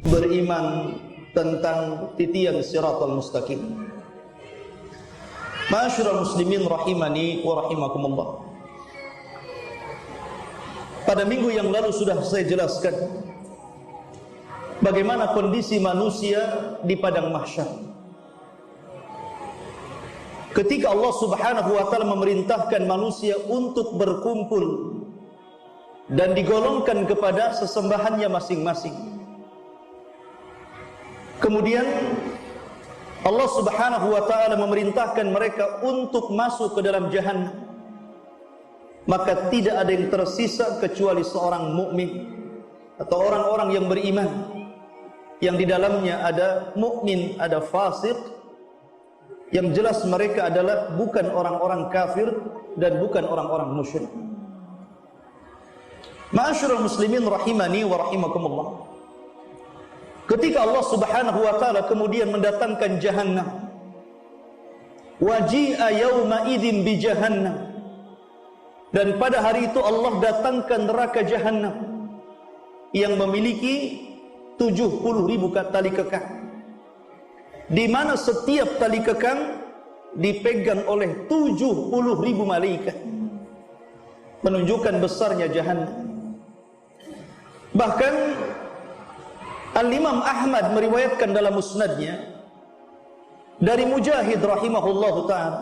Beriman tentang titian siratal mustaqim. Ma'asyiral muslimin rahimani wa rahimakumullah. Pada minggu yang lalu sudah saya jelaskan bagaimana kondisi manusia di padang mahsyar. Ketika Allah Subhanahu wa taala memerintahkan manusia untuk berkumpul dan digolongkan kepada sesembahannya masing-masing. Kemudian Allah Subhanahu wa taala memerintahkan mereka untuk masuk ke dalam jahannam. Maka tidak ada yang tersisa kecuali seorang mukmin atau orang-orang yang beriman, yang di dalamnya ada mukmin, ada fasik. Yang jelas mereka adalah bukan orang-orang kafir dan bukan orang-orang musyrik. Ma'asyiral muslimin rahimani wa rahimakumullah. Ketika Allah Subhanahu wa taala kemudian mendatangkan jahannam, waji'a yauma idzin bi jahannam, dan pada hari itu Allah datangkan neraka jahannam yang memiliki 70.000 tali kekang, di mana setiap tali kekang dipegang oleh 70.000 malaikat, menunjukkan besarnya jahannam. Bahkan Al-Imam Ahmad meriwayatkan dalam musnadnya dari Mujahid rahimahullahu ta'ala.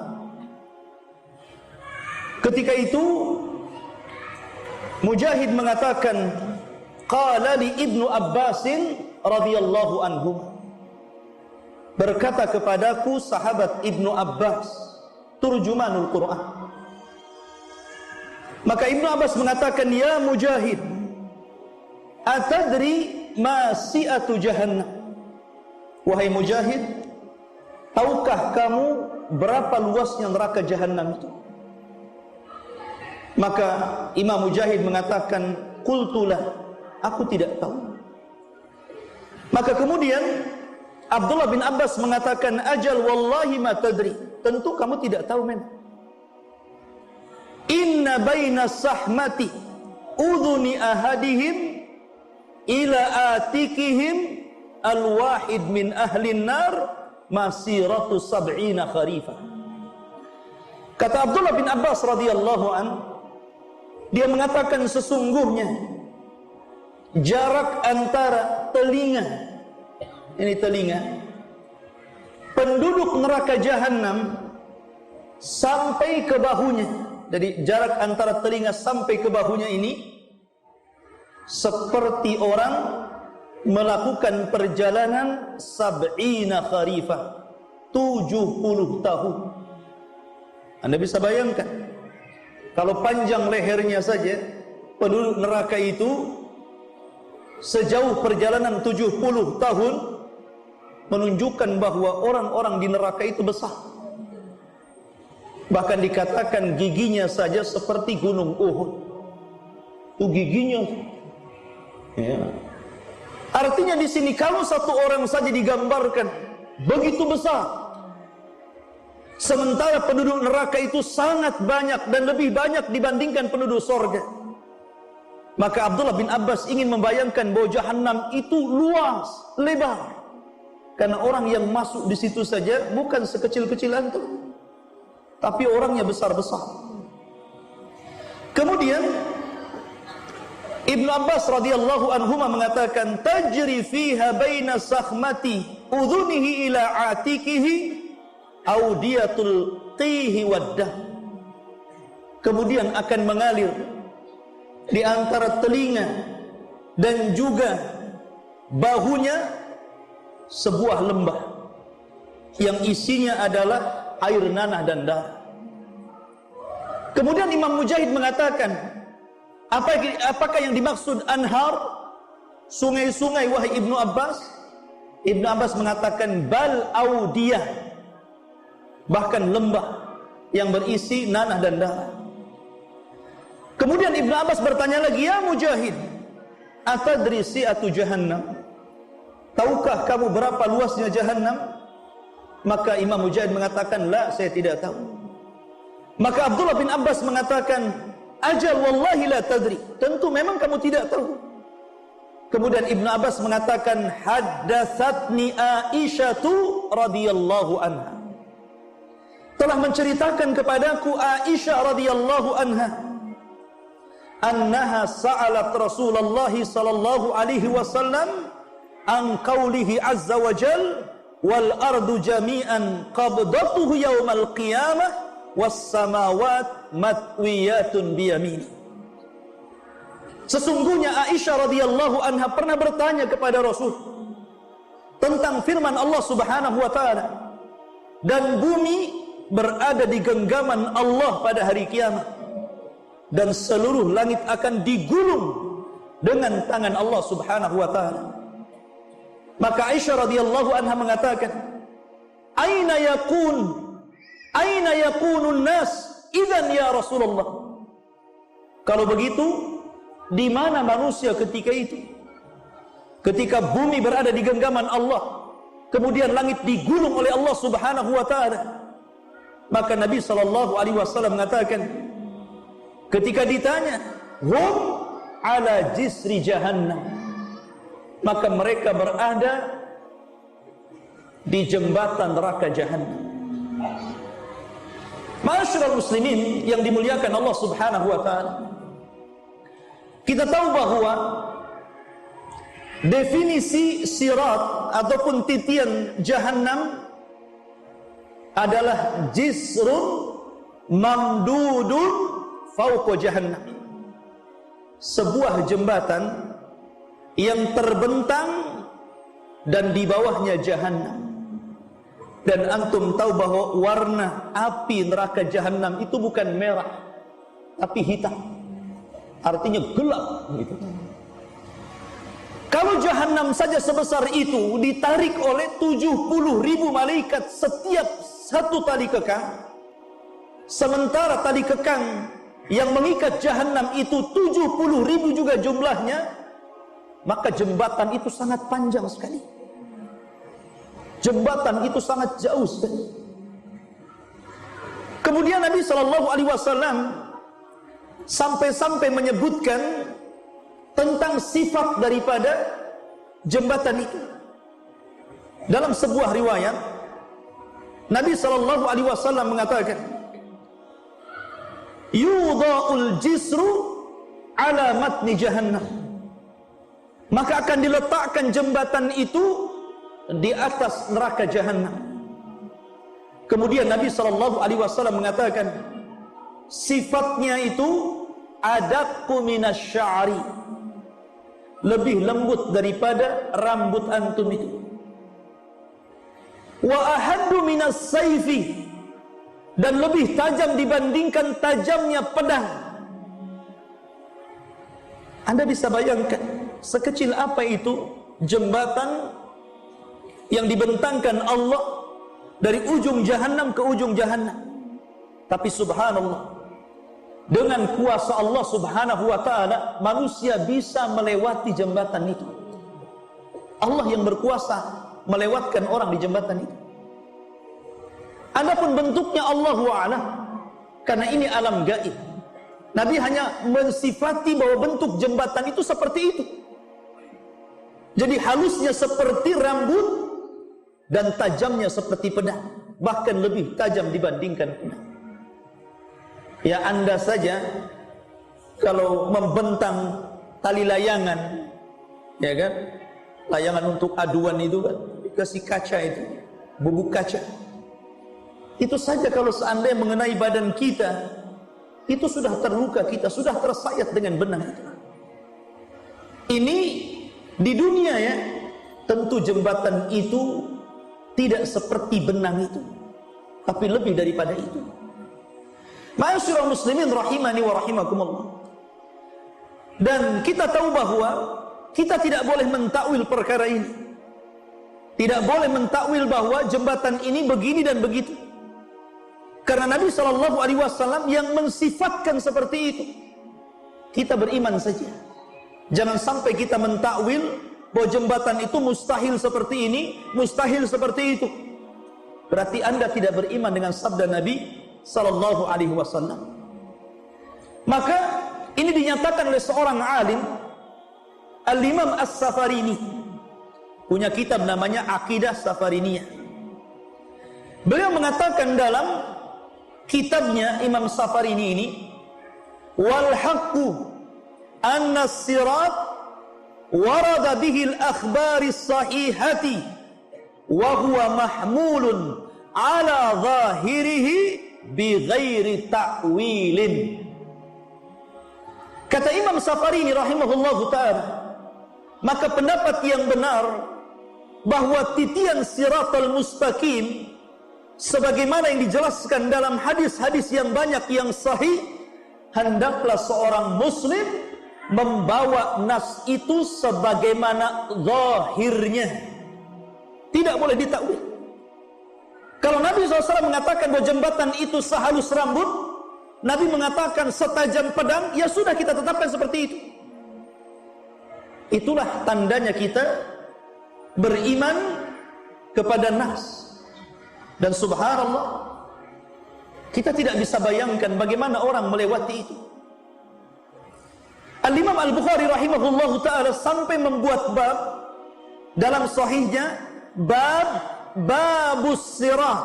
Ketika itu Mujahid mengatakan, qala li Ibnu Abbasin radhiyallahu anhu, berkata kepadaku sahabat Ibnu Abbas, turjumanul Quran. Maka Ibnu Abbas mengatakan, ya Mujahid, atadri ma si'atu jahannam? Wahai Mujahid, tahukah kamu berapa luasnya neraka jahannam itu? Maka Imam Mujahid mengatakan, qultulah, aku tidak tahu. Maka kemudian Abdullah bin Abbas mengatakan, ajal wallahi ma tadri, tentu kamu tidak tahu men. Inna baina sahmati udhuni ahadihim ila atikihim al-wahid min ahlin nar masiratu sab'ina kharifah. Kata Abdullah bin Abbas radhiyallahu an, dia mengatakan sesungguhnya jarak antara telinga, ini telinga, penduduk neraka jahannam sampai ke bahunya. Jadi jarak antara telinga sampai ke bahunya ini seperti orang melakukan perjalanan sab'ina kharifah, 70 tahun. Anda bisa bayangkan, kalau panjang lehernya saja penduduk neraka itu sejauh perjalanan 70 tahun, menunjukkan bahwa orang-orang di neraka itu besar. Bahkan dikatakan giginya saja seperti gunung Uhud. Itu giginya. Ya. Artinya di sini kalau satu orang saja digambarkan begitu besar, sementara penduduk neraka itu sangat banyak dan lebih banyak dibandingkan penduduk sorga. Maka Abdullah bin Abbas ingin membayangkan bahwa jahannam itu luas, lebar. Karena orang yang masuk di situ saja bukan sekecil-kecil antum, tapi orangnya besar-besar. Kemudian Ibnu Abbas radhiyallahu anhuma mengatakan, tajri fiha baina sakhmati udhunihi ila atikihi audiyatul qihi waddah. Kemudian akan mengalir di antara telinga dan juga bahunya sebuah lembah yang isinya adalah air nanah dan darah. Kemudian Imam Mujahid mengatakan, apakah yang dimaksud anhar, sungai-sungai wahai Ibnu Abbas? Ibnu Abbas mengatakan bal audiyah, bahkan lembah yang berisi nanah dan darah. Kemudian Ibnu Abbas bertanya lagi, ya Mujahid, atadri si'atu jahannam? Tahukah kamu berapa luasnya jahannam? Maka Imam Mujahid mengatakan, la, saya tidak tahu. Maka Abdullah bin Abbas mengatakan, ajal wallahi la tadri, tentu memang kamu tidak tahu. Kemudian Ibnu Abbas mengatakan, haddatsatni Aisyatu radhiyallahu anha, telah menceritakan kepadaku Aisyah radhiyallahu anha, annaha sa'alat Rasulullah sallallahu alaihi wasallam an qaulihi azza wa jal wal ardu jami'an qabdatuhu yaumal qiyamah was samawat matwiyatun biyamini. Sesungguhnya Aisyah radhiyallahu anha pernah bertanya kepada Rasul tentang firman Allah Subhanahu wa taala, dan bumi berada di genggaman Allah pada hari kiamat, dan seluruh langit akan digulung dengan tangan Allah Subhanahu wa taala. Maka Aisyah radhiyallahu anha mengatakan, aina yakunun nas idzan ya Rasulullah. Kalau begitu, di mana manusia ketika itu? Ketika bumi berada di genggaman Allah, kemudian langit digulung oleh Allah Subhanahu wa taala. Maka Nabi sallallahu alaihi wasallam mengatakan, ketika ditanya, hum ala jisri jahannam, maka mereka berada di jembatan neraka jahannam. Ma'asyiral muslimin yang dimuliakan Allah Subhanahu wa taala, kita tahu bahwa definisi sirat ataupun titian jahannam adalah jisrun mamdudun fauqa jahannam, sebuah jembatan yang terbentang dan di bawahnya jahannam. Dan antum tahu bahwa warna api neraka jahannam itu bukan merah tapi hitam, artinya gelap gitu. Kalau jahannam saja sebesar itu ditarik oleh 70.000 malaikat setiap satu tali kekang, sementara tali kekang yang mengikat jahannam itu 70.000 juga jumlahnya, maka jembatan itu sangat panjang sekali. Jembatan itu sangat jauh sekali. Kemudian Nabi sallallahu alaihi wasallam sampai-sampai menyebutkan tentang sifat daripada jembatan itu. Dalam sebuah riwayat, Nabi sallallahu alaihi wasallam mengatakan, yudha'ul jisru ala matni jahannam, maka akan diletakkan jembatan itu di atas neraka jahannam. Kemudian Nabi sallallahu alaihi wasallam mengatakan, sifatnya itu adaqqu minasy'ari, lebih lembut daripada rambut antum itu. Wa ahaddu minas sayfi, dan lebih tajam dibandingkan tajamnya pedang. Anda bisa bayangkan sekecil apa itu jembatan yang dibentangkan Allah dari ujung jahannam ke ujung jahannam. Tapi subhanallah, dengan kuasa Allah Subhanahu wa taala manusia bisa melewati jembatan itu. Allah yang berkuasa melewatkan orang di jembatan itu. Adapun bentuknya Allahu a'lam, karena ini alam gaib. Nabi hanya mensifati bahwa bentuk jembatan itu seperti itu. Jadi halusnya seperti rambut dan tajamnya seperti pedang, bahkan lebih tajam dibandingkan pedang. Ya, Anda saja kalau membentang tali layangan, ya kan, layangan untuk aduan itu kan, dikasih kaca itu, bubuk kaca. Itu saja kalau seandainya mengenai badan kita, itu sudah terluka, kita sudah tersayat dengan benang itu. Ini di dunia ya, tentu jembatan itu tidak seperti benang itu, tapi lebih daripada itu. Ma'asyiral muslimin rahimani wa rahimakumullah. Dan kita tahu bahwa kita tidak boleh mentakwil perkara ini. Tidak boleh mentakwil bahwa jembatan ini begini dan begitu. Karena Nabi sallallahu alaihi wasallam yang mensifatkan seperti itu. Kita beriman saja. Jangan sampai kita mentakwil bahwa jembatan itu mustahil seperti ini, mustahil seperti itu. Berarti Anda tidak beriman dengan sabda Nabi sallallahu alaihi wasallam. Maka ini dinyatakan oleh seorang alim, Al-Imam As-Safarini, punya kitab namanya Aqidah Safariniyah. Beliau mengatakan dalam kitabnya Imam Safarini ini, wal haqqu anna as-sirat warada bihi al-akhbari as-sahihati wa huwa mahmulun ala zahirihi bi ghairi ta'wilin. Kata Imam Safarini rahimahullahu ta'ala, maka pendapat yang benar bahwa titian siratal mustaqim sebagaimana yang dijelaskan dalam hadis-hadis yang banyak yang sahih, hendaklah seorang muslim membawa nas itu sebagaimana zahirnya, tidak boleh ditakwil. Kalau Nabi SAW mengatakan bahwa jembatan itu sehalus rambut, Nabi mengatakan setajam pedang, ya sudah kita tetapkan seperti itu. Itulah tandanya kita beriman kepada nas. Dan subhanallah, kita tidak bisa bayangkan bagaimana orang melewati itu. Al-Imam Al-Bukhari rahimahullahu ta'ala sampai membuat bab dalam sahihnya, babus sirat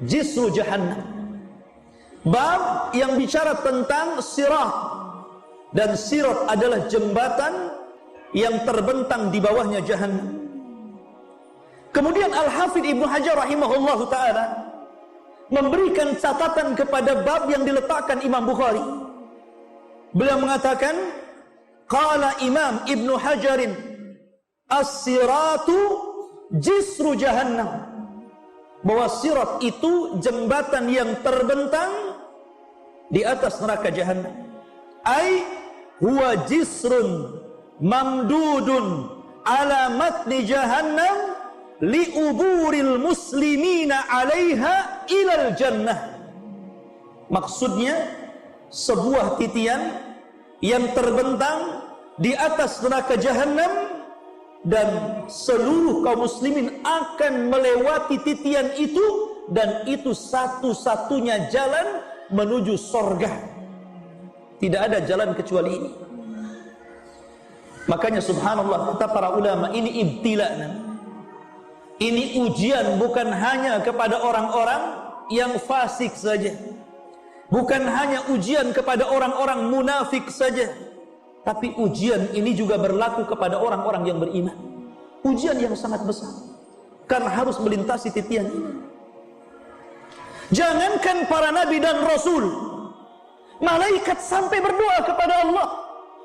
jisru jahannam. Bab yang bicara tentang sirat, dan sirat adalah jembatan yang terbentang di bawahnya jahannam. Kemudian Al-Hafidh Ibnu Hajar rahimahullahu ta'ala memberikan catatan kepada bab yang diletakkan Imam Bukhari. Beliau mengatakan, qala Imam Ibnu Hajarin as-siratu jisru jahannam, bahwa sirat itu jembatan yang terbentang di atas neraka jahannam. Ai huwa jisrun mamdudun ala matni jahannam liuburil muslimina alaiha ilal jannah. Maksudnya sebuah titian yang terbentang di atas neraka jahannam, dan seluruh kaum muslimin akan melewati titian itu, dan itu satu-satunya jalan menuju sorga. Tidak ada jalan kecuali ini. Makanya subhanallah, kata para ulama, ini ibtila'na, ini ujian bukan hanya kepada orang-orang yang fasik saja, bukan hanya ujian kepada orang-orang munafik saja, tapi ujian ini juga berlaku kepada orang-orang yang beriman. Ujian yang sangat besar, karena harus melintasi titian ini. Jangankan para nabi dan rasul, malaikat sampai berdoa kepada Allah,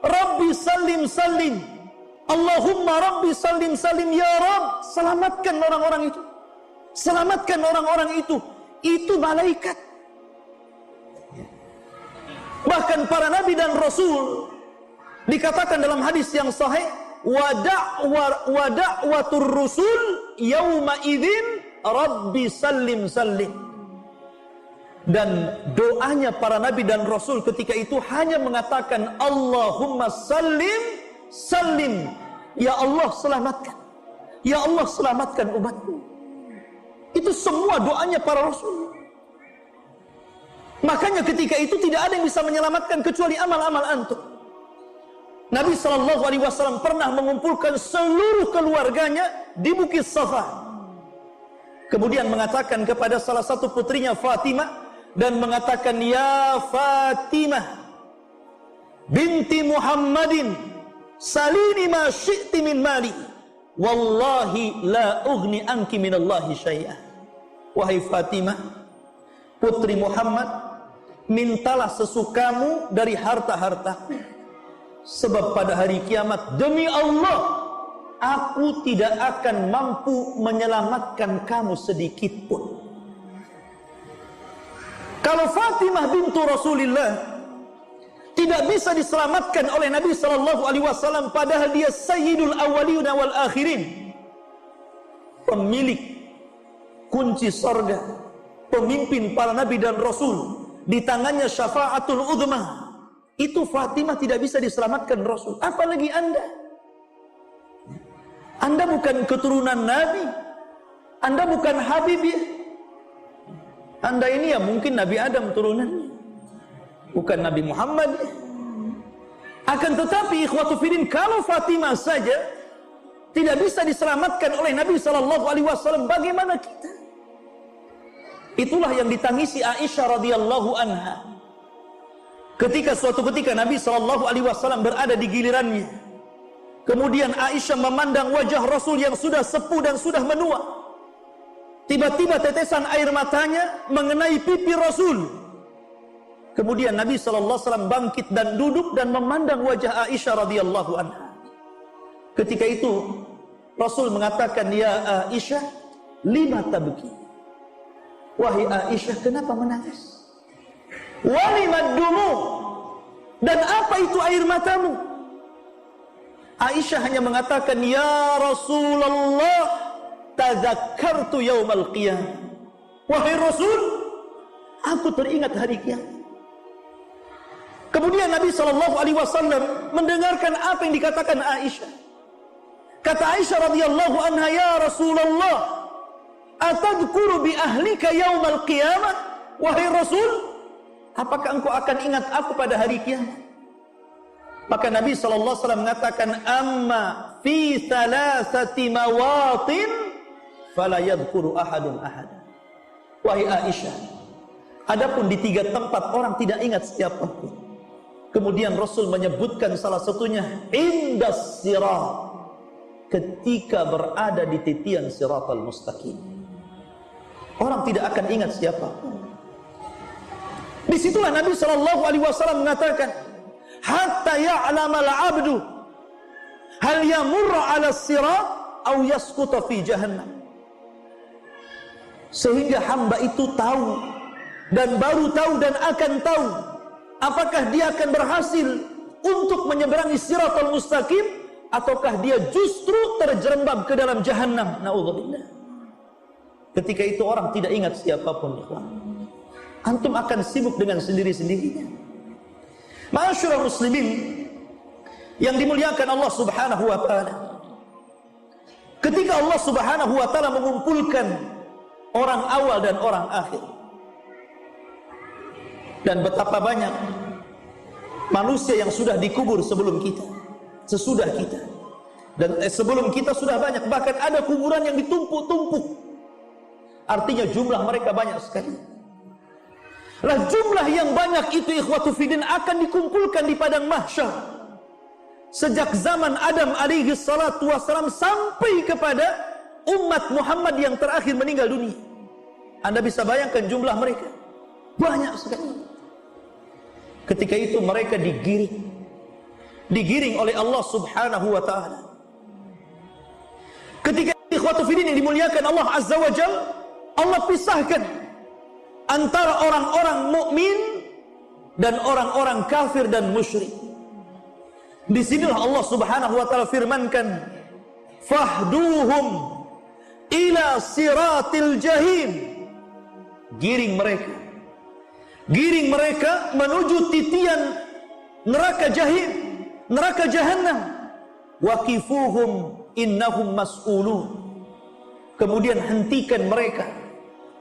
Rabbi salim salim, Allahumma Rabbi salim salim, ya Rabb, selamatkan orang-orang itu, selamatkan orang-orang itu. Itu malaikat. Bahkan para nabi dan rasul dikatakan dalam hadis yang sahih, wa da'watur rusul yauma idzin Rabbi salim salim. Dan doanya para nabi dan rasul ketika itu hanya mengatakan Allahumma salim salim, ya Allah selamatkan, ya Allah selamatkan umatku. Itu semua doanya para rasul. Makanya ketika itu tidak ada yang bisa menyelamatkan kecuali amal-amal antum. Nabi SAW pernah mengumpulkan seluruh keluarganya di Bukit Safa, kemudian mengatakan kepada salah satu putrinya Fatimah, dan mengatakan, ya Fatimah binti Muhammadin salini ma syi'ti min mali wallahi la ughni anki minallahi syai'ah. Wahai Fatimah, putri Muhammad, mintalah sesukamu dari harta-harta, sebab pada hari kiamat demi Allah aku tidak akan mampu menyelamatkan kamu sedikit pun. Kalau Fatimah bintu Rasulullah tidak bisa diselamatkan oleh Nabi SAW, padahal dia sayyidul awwalin wal akhirin, pemilik kunci sorga, pemimpin para nabi dan rasul, di tangannya syafaatul uzma, itu Fatimah tidak bisa diselamatkan Rasul. Apalagi Anda? Anda bukan keturunan Nabi, Anda bukan Habib ya. Anda ini ya mungkin Nabi Adam turunannya, bukan Nabi Muhammad. Akan tetapi ikhwatu fillah, kalau Fatimah saja tidak bisa diselamatkan oleh Nabi SAW, bagaimana kita? Itulah yang ditangisi Aisyah radhiyallahu anha. Ketika suatu ketika Nabi SAW berada di gilirannya, kemudian Aisyah memandang wajah Rasul yang sudah sepuh dan sudah menua. Tiba-tiba tetesan air matanya mengenai pipi Rasul. Kemudian Nabi SAW bangkit dan duduk dan memandang wajah Aisyah radhiyallahu anha. Ketika itu Rasul mengatakan, "Ya Aisyah, lima tabki?" Wahai Aisyah, kenapa menangis? Walimad dumu, dan apa itu air matamu? Aisyah hanya mengatakan, "Ya Rasulullah, tadzakkartu yaumal qiyamah." Wahai Rasul, aku teringat hari kiamat. Kemudian Nabi SAW mendengarkan apa yang dikatakan Aisyah. Kata Aisyah radhiyallahu anha, "Ya Rasulullah, atadhkuru bi ahlika yaumal qiyamah?" Wahai Rasul, apakah engkau akan ingat aku pada hari kiamat? Maka Nabi SAW mengatakan, "Amma fi thalathati mawatin fala yadhkuru ahadun ahad." Wahai Aisyah, adapun di 3 tempat orang tidak ingat siapapun. Kemudian Rasul menyebutkan salah satunya indas sirat, ketika berada di titian siratal mustaqim. Orang tidak akan ingat siapapun. Disitulah Nabi SAW mengatakan, hatta ya'lamal abdu hal yamurra ala sirat au yasquta fi jahannam. Sehingga hamba itu tahu, dan baru tahu dan akan tahu, apakah dia akan berhasil untuk menyeberangi siratal mustaqim, ataukah dia justru terjerembab ke dalam jahannam. Na'udzubillah. Ketika itu orang tidak ingat siapapun. Antum akan sibuk dengan sendiri-sendirinya. Ma'asyiral muslimin yang dimuliakan Allah Subhanahu wa taala, ketika Allah Subhanahu wa taala mengumpulkan orang awal dan orang akhir, dan betapa banyak manusia yang sudah dikubur sebelum kita, sesudah kita, dan sebelum kita sudah banyak, bahkan ada kuburan yang ditumpuk-tumpuk. Artinya jumlah mereka banyak sekali. Lah jumlah yang banyak itu ikhwatu fiddin akan dikumpulkan di padang mahsyar sejak zaman Adam alaihi salatu wassalam sampai kepada umat Muhammad yang terakhir meninggal dunia. Anda bisa bayangkan jumlah mereka banyak sekali. Ketika itu mereka digiring oleh Allah Subhanahu wa taala. Ketika ikhwatu fiddin yang dimuliakan Allah Azza wa Jalla, Allah pisahkan antara orang-orang mukmin dan orang-orang kafir dan musyrik. Disinilah Allah Subhanahu wa taala firmankan, "Fahduhum ila siratil jahim." Giring mereka menuju titian neraka jahim, neraka jahannam. Waqifuhum innahum mas'ulun. Kemudian hentikan mereka,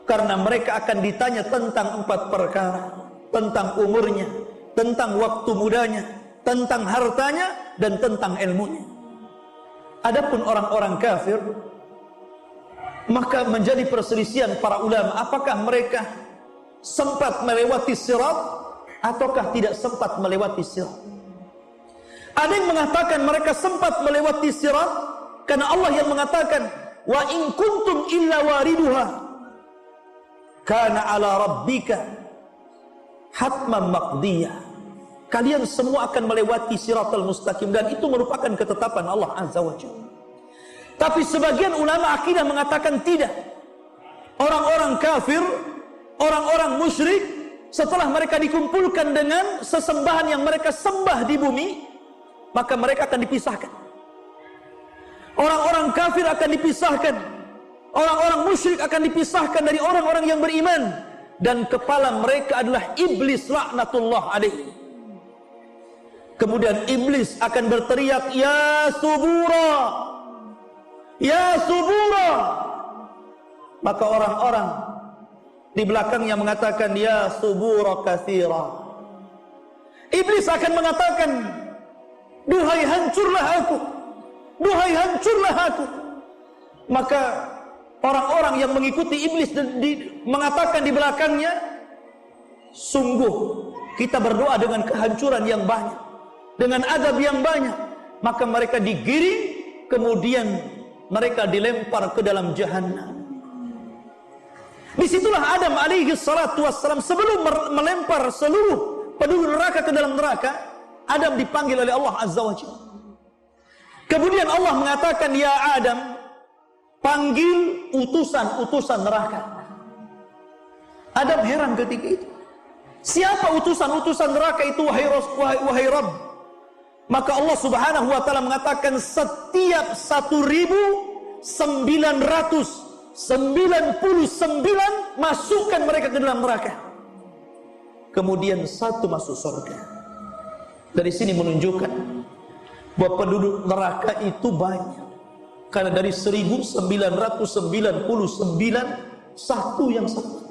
karena mereka akan ditanya tentang 4 perkara. Tentang umurnya, tentang waktu mudanya, tentang hartanya, dan tentang ilmunya. Adapun orang-orang kafir, maka menjadi perselisihan para ulama, apakah mereka sempat melewati sirat ataukah tidak sempat melewati sirat. Ada yang mengatakan mereka sempat melewati sirat, karena Allah yang mengatakan, "Wa in kuntum illa wariduha kana ala rabbika hatman maqdiyah." Kalian semua akan melewati siratal mustaqim, dan itu merupakan ketetapan Allah Azza wa Jalla. Tapi sebagian ulama akidah mengatakan tidak. Orang-orang kafir, orang-orang musyrik, setelah mereka dikumpulkan dengan sesembahan yang mereka sembah di bumi, maka mereka akan dipisahkan. Orang-orang kafir akan dipisahkan, orang-orang musyrik akan dipisahkan dari orang-orang yang beriman, dan kepala mereka adalah iblis laknatullah alaihi. Kemudian iblis akan berteriak, "Ya subura, ya subura." Maka orang-orang di belakangnya mengatakan, ya subura katsira. Iblis akan mengatakan, duhai hancurlah aku, duhai hancurlah aku. Maka orang-orang yang mengikuti iblis mengatakan di belakangnya, sungguh kita berdoa dengan kehancuran yang banyak, dengan azab yang banyak. Maka mereka digiring, kemudian mereka dilempar ke dalam jahannam. Disitulah Adam alaihi salatu wassalam sebelum melempar seluruh penduduk neraka ke dalam neraka, Adam dipanggil oleh Allah Azza wa Jalla. Kemudian Allah mengatakan, ya Adam, panggil utusan-utusan neraka. Adam heran ketika itu. Siapa utusan-utusan neraka itu, wahai Rabb? Maka Allah Subhanahu wa taala mengatakan, setiap 1999 masukkan mereka ke dalam neraka. Kemudian satu masuk surga. Dari sini menunjukkan bahwa penduduk neraka itu banyak. Karena dari 1999 satu yang satu.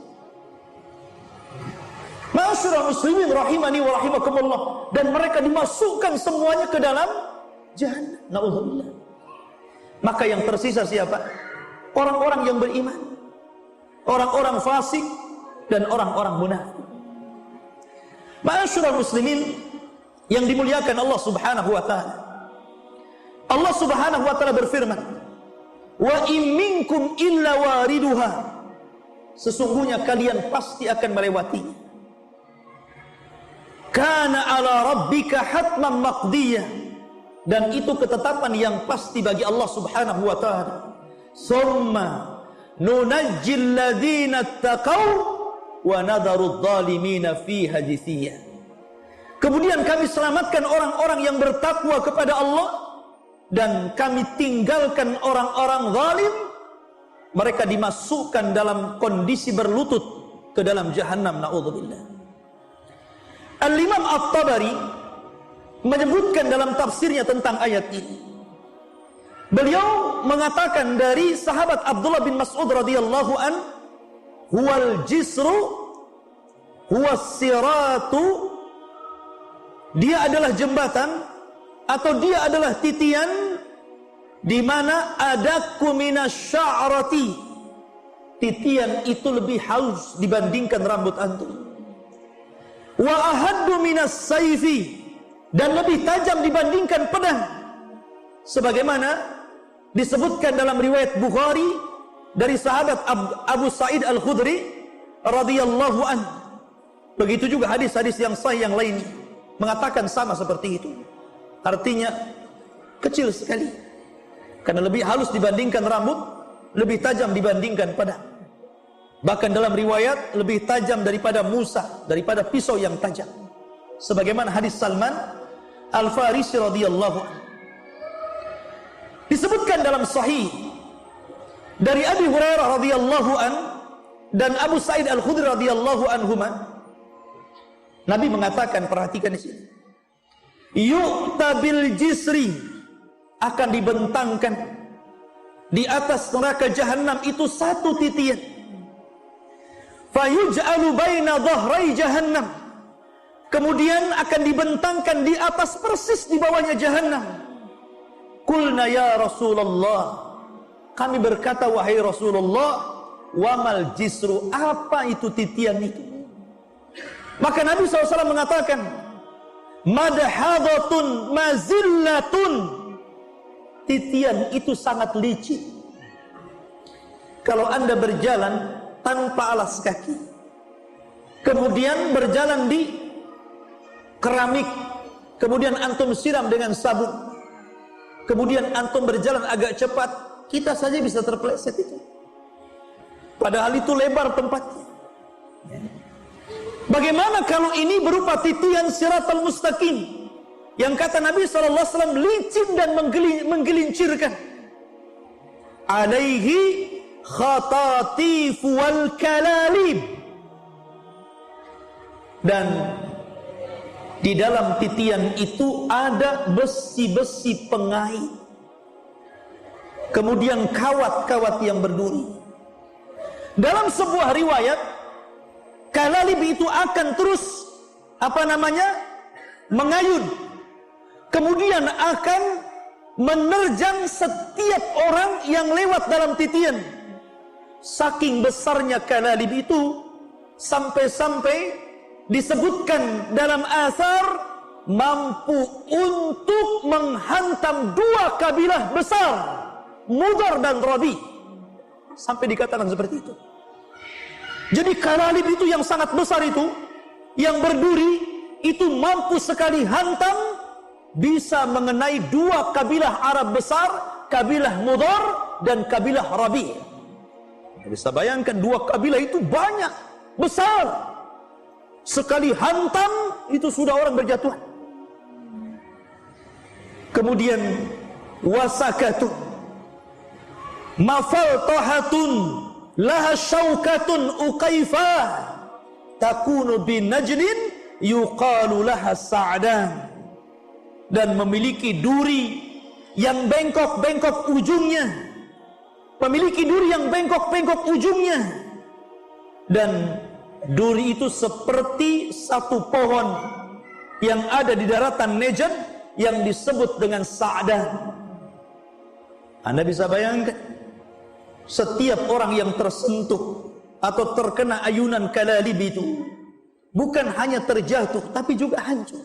Ma'asyiral muslimin rahimani wa rahimakumullah, dan mereka dimasukkan semuanya ke dalam jahannam. Na'udzubillah. Maka yang tersisa siapa? Orang-orang yang beriman, orang-orang fasik, dan orang-orang munafik. Ma'asyiral muslimin yang dimuliakan Allah Subhanahu wa taala. Allah Subhanahu wa taala berfirman, "Wa in minkum illa wariduha." Sesungguhnya kalian pasti akan melewatinya. Kana ala rabbika hatman maqdiyah. Dan itu ketetapan yang pasti bagi Allah Subhanahu wa taala. Summa nunajjil ladzina taqaw wa nadharu adh-dhalimina fiha jithiyah. Kemudian kami selamatkan orang-orang yang bertakwa kepada Allah, dan kami tinggalkan orang-orang zalim. Mereka dimasukkan dalam kondisi berlutut ke dalam jahannam. Na'udzubillah. Al-Imam At-Tabari menyebutkan dalam tafsirnya tentang ayat ini. Beliau mengatakan dari sahabat Abdullah bin Mas'ud radhiyallahu an, huwal jisru huwas siratu, dia adalah jembatan atau dia adalah titian di mana adaku minasya'rati. Titian itu lebih halus dibandingkan rambut antum. Wa ahaddu minas sayfi, dan lebih tajam dibandingkan pedang. Sebagaimana disebutkan dalam riwayat Bukhari dari sahabat Abu Sa'id Al-Khudri radhiyallahu anhu. Begitu juga hadis-hadis yang sahih yang lainnya mengatakan sama seperti itu. Artinya kecil sekali, karena lebih halus dibandingkan rambut, lebih tajam dibandingkan pedang. Bahkan dalam riwayat lebih tajam daripada Musa, daripada pisau yang tajam. Sebagaimana hadis Salman Al-Farisi radhiyallahu anhu. Disebutkan dalam sahih dari Abi Hurairah radhiyallahu anhu dan Abu Sa'id Al-Khudri radhiyallahu anhuma, Nabi mengatakan, perhatikan di sini. Yu'ta bil jisri, akan dibentangkan di atas neraka jahanam itu satu titian. Fayuj'alu baina dhahrai jahannam, kemudian akan dibentangkan di atas persis di bawahnya jahannam. Qulna ya Rasulullah, kami berkata wahai Rasulullah, wamal jisru, apa itu titian itu? Maka Nabi SAW mengatakan, madhadatun mazillatun, titian itu sangat licin. Kalau anda berjalan tanpa alas kaki, kemudian berjalan di keramik, kemudian antum siram dengan sabun, kemudian antum berjalan agak cepat, kita saja bisa terpeleset itu. Padahal itu lebar tempatnya. Bagaimana kalau ini berupa titian siratal mustaqim, yang kata Nabi SAW licin dan menggelincirkan. Alaihi khatatif wal kalalib, dan di dalam titian itu ada besi-besi pengait, kemudian kawat-kawat yang berduri. Dalam sebuah riwayat Kalalib itu akan terus mengayun, kemudian akan menerjang setiap orang yang lewat dalam titian. Saking besarnya kalalib itu sampai-sampai disebutkan dalam asar mampu untuk menghantam dua kabilah besar, Mudar dan Rabi. Sampai dikatakan seperti itu. Jadi kalalib itu yang sangat besar itu, yang berduri, itu mampu sekali hantam, bisa mengenai dua kabilah Arab besar, kabilah Mudar dan kabilah Rabi. Bisa bayangkan dua kabilah itu banyak, besar. Sekali hantam, itu sudah orang berjatuhan. Kemudian wasakatun, mafaltahatun, laha syaukatun uqaifah, takunu bin najdin yuqalu laha sa'dan. Dan memiliki duri yang bengkok-bengkok ujungnya, memiliki duri yang bengkok-bengkok ujungnya, dan duri itu seperti satu pohon yang ada di daratan Najd yang disebut dengan Sa'dan. Anda bisa bayangkan, setiap orang yang tersentuh atau terkena ayunan kalalib itu bukan hanya terjatuh, tapi juga hancur.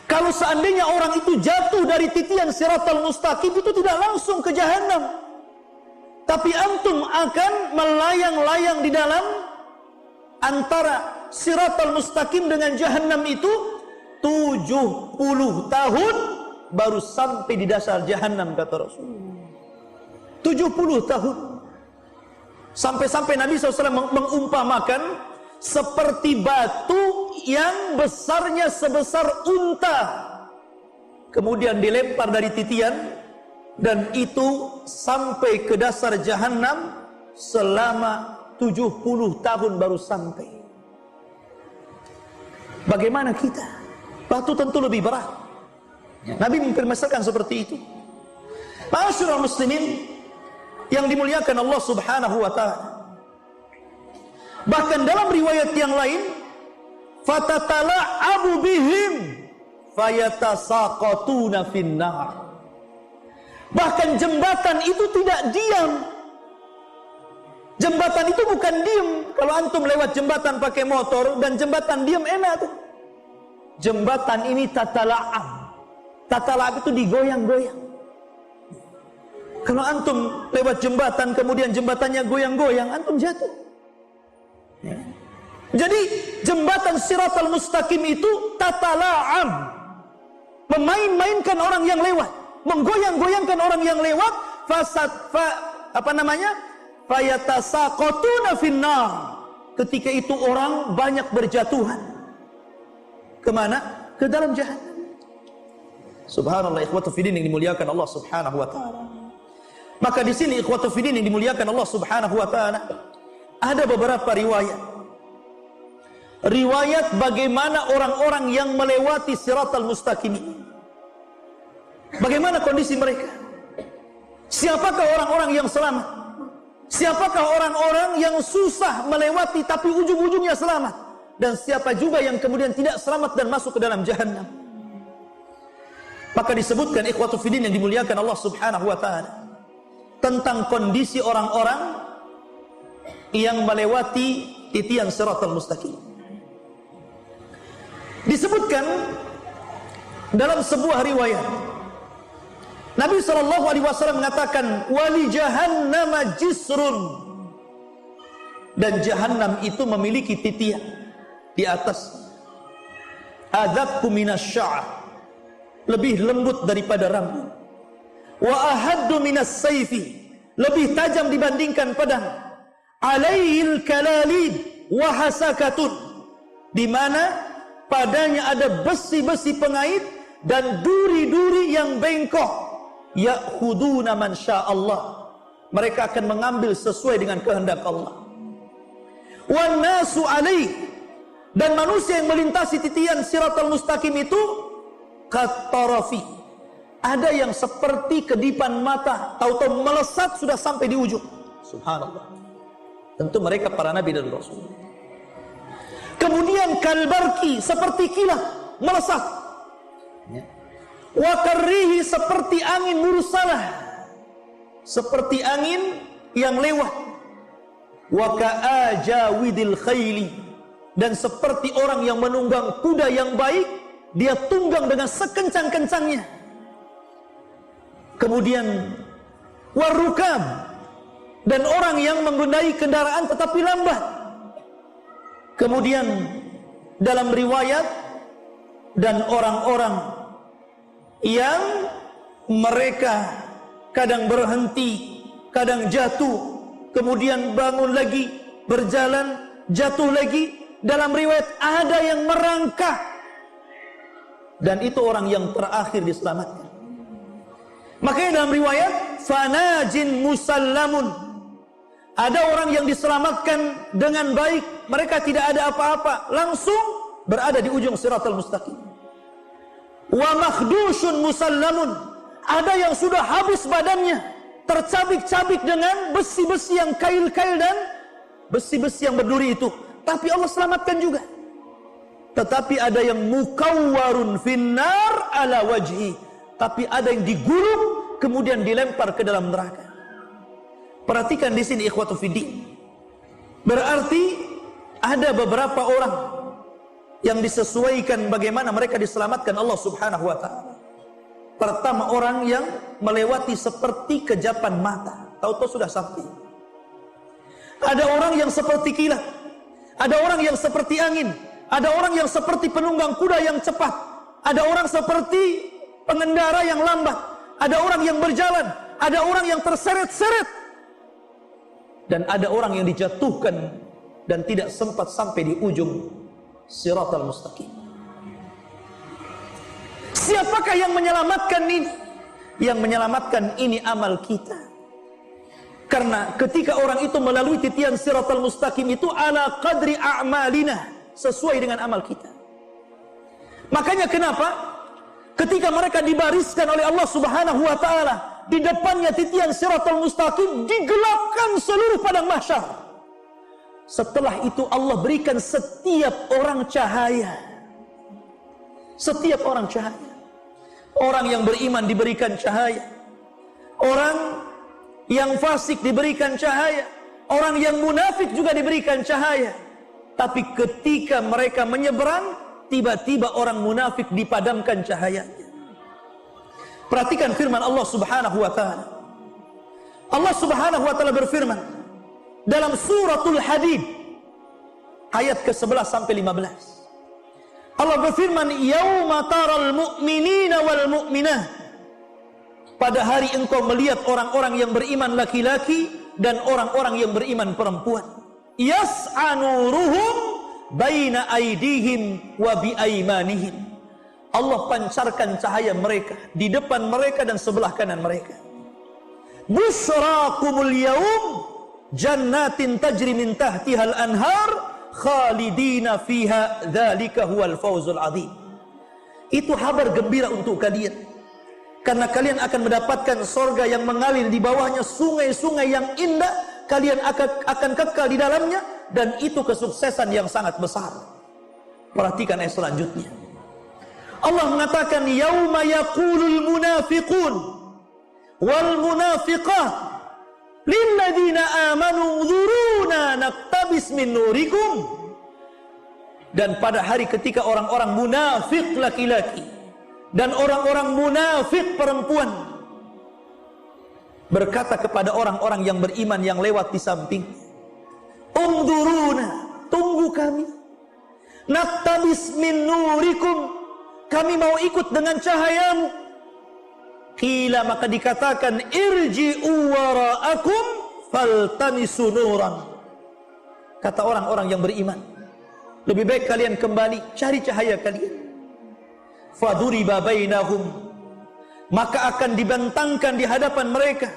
Kalau seandainya orang itu jatuh dari titian Siratal Mustaqim, itu tidak langsung ke jahanam, tapi antum akan melayang-layang di dalam antara Siratal Mustaqim dengan jahanam itu 70 tahun baru sampai di dasar jahanam, kata Rasul. 70 tahun. Sampai-sampai Nabi SAW mengumpamakan seperti batu yang besarnya sebesar unta, kemudian dilempar dari titian, dan itu sampai ke dasar jahanam selama 70 tahun baru sampai. Bagaimana kita? Batu tentu lebih berat. Nabi mempermasalahkan seperti itu. Ma'asyiral muslimin yang dimuliakan Allah Subhanahu wa taala. Bahkan dalam riwayat yang lain, fatatala'abu bihim fayatasaqatuna finnar. Bahkan jembatan itu tidak diam. Jembatan itu bukan diam. Kalau antum lewat jembatan pakai motor dan jembatan diam, enak tuh. Jembatan ini tatala'ab. Tatala'ab itu digoyang-goyang. Kalau antum lewat jembatan kemudian jembatannya goyang-goyang, antum jatuh. Ya. Jadi jembatan Siratal Mustaqim itu tatala'ab, memain-mainkan orang yang lewat, menggoyang-goyangkan orang yang lewat. Fayatasaqatuna finnar. Ketika itu orang banyak berjatuhan. Kemana? Ke dalam jahanam. Subhanallah, ikhwatu fiddin yang dimuliakan Allah Subhanahu wa taala. Maka di sini ikhwatu fiddin yang dimuliakan Allah Subhanahu wa taala, ada beberapa riwayat bagaimana orang-orang yang melewati Siratal Mustaqim ini. Bagaimana kondisi mereka? Siapakah orang-orang yang selamat? Siapakah orang-orang yang susah melewati tapi ujung-ujungnya selamat? Dan siapa juga yang kemudian tidak selamat dan masuk ke dalam jahanam? Maka disebutkan ikhwatu fiddin yang dimuliakan Allah Subhanahu wa taala tentang kondisi orang-orang yang melewati titian Siratal Mustaqim. Disebutkan dalam sebuah riwayat, Nabi SAW mengatakan, wali jahannama jisrun, dan jahannam itu memiliki titian di atas. Adzabku minas sya'r, lebih lembut daripada rambut. Wa ahaddu minas sayfi, lebih tajam dibandingkan pedang. Alaihil kalalib wa hasakatun, di mana padanya ada besi-besi pengait dan duri-duri yang bengkok. Ya'khuduna man sya'allah, mereka akan mengambil sesuai dengan kehendak Allah. Wan nasu alaih, dan manusia yang melintasi titian Siratal Mustaqim itu katarafi, ada yang seperti kedipan mata, tahu-tahu melesat sudah sampai di ujung. Subhanallah. Tentu mereka para nabi dan rasul. Kemudian kalbarki, seperti kilat melesat. Wa karrihi, seperti angin mursalah, seperti angin yang lewat. Wa ka'ajawidil khayli, dan seperti orang yang menunggang kuda yang baik, dia tunggang dengan sekencang-kencangnya. Kemudian warukab, dan orang yang mengendarai kendaraan tetapi lambat. Kemudian dalam riwayat, dan orang-orang yang mereka kadang berhenti, kadang jatuh, kemudian bangun lagi, berjalan, jatuh lagi. Dalam riwayat ada yang merangkak, dan itu orang yang terakhir diselamatkan. Makanya dalam riwayat fanajin musallamun, ada orang yang diselamatkan dengan baik, mereka tidak ada apa-apa, langsung berada di ujung siratal mustaqim. Wa makhdushun musallamun, ada yang sudah habis badannya, tercabik-cabik dengan besi-besi yang kail-kail dan besi-besi yang berduri itu, tapi Allah selamatkan juga. Tetapi ada yang mukawwarun finnar ala wajhi, tapi ada yang digulung kemudian dilempar ke dalam neraka. Perhatikan di sini ikhwatu fiddin. Berarti ada beberapa orang yang disesuaikan bagaimana mereka diselamatkan Allah Subhanahu wa taala. Pertama, orang yang melewati seperti kejapan mata, tahu-tahu sudah sampai. Ada orang yang seperti kilat, ada orang yang seperti angin, ada orang yang seperti penunggang kuda yang cepat, ada orang seperti pengendara yang lambat, ada orang yang berjalan, ada orang yang terseret-seret, dan ada orang yang dijatuhkan dan tidak sempat sampai di ujung siratal mustaqim. Siapakah yang menyelamatkan ini? Yang menyelamatkan ini amal kita. Karena ketika orang itu melalui titian siratal mustaqim itu ala qadri a'malina, sesuai dengan amal kita. Makanya kenapa ketika mereka dibariskan oleh Allah Subhanahu wa taala, di depannya titian siratal mustaqim, digelapkan seluruh padang mahsyar. Setelah itu Allah berikan setiap orang cahaya. Setiap orang cahaya. Orang yang beriman diberikan cahaya, orang yang fasik diberikan cahaya, orang yang munafik juga diberikan cahaya. Tapi ketika mereka menyeberang, tiba-tiba orang munafik dipadamkan cahayanya. Perhatikan firman Allah Subhanahu wa taala. Allah Subhanahu wa taala berfirman dalam suratul Hadid ayat ke-11 sampai 15. Allah berfirman, yauma taral mu'minina wal mu'minah, pada hari engkau melihat orang-orang yang beriman laki-laki dan orang-orang yang beriman perempuan, yas'a nuruhum baina aydihim wa bi aymanihim, Allah pancarkan cahaya mereka di depan mereka dan sebelah kanan mereka. Busrakumul yaum jannatin tajri min tahtihal anhar khalidina fiha dzalika huwal fawzul adzim. Itu kabar gembira untuk kalian, karena kalian akan mendapatkan surga yang mengalir di bawahnya sungai-sungai yang indah, kalian akan kekal di dalamnya, dan itu kesuksesan yang sangat besar. Perhatikan ayat selanjutnya. Allah mengatakan yauma yaqulul munafiqun wal munafiqat lilladzina amanu dzuruna naqtabis min nurikum, dan pada hari ketika orang-orang munafik laki-laki dan orang-orang munafik perempuan berkata kepada orang-orang yang beriman yang lewat di samping, umdzuruna, tunggu kami, naqtabis min nurikum, kami mau ikut dengan cahayamu. Qila, maka dikatakan, irji'u wara'akum faltamisu nuran. Kata orang-orang yang beriman, lebih baik kalian kembali cari cahaya kalian. Faduriba bainahum, maka akan dibentangkan di hadapan mereka,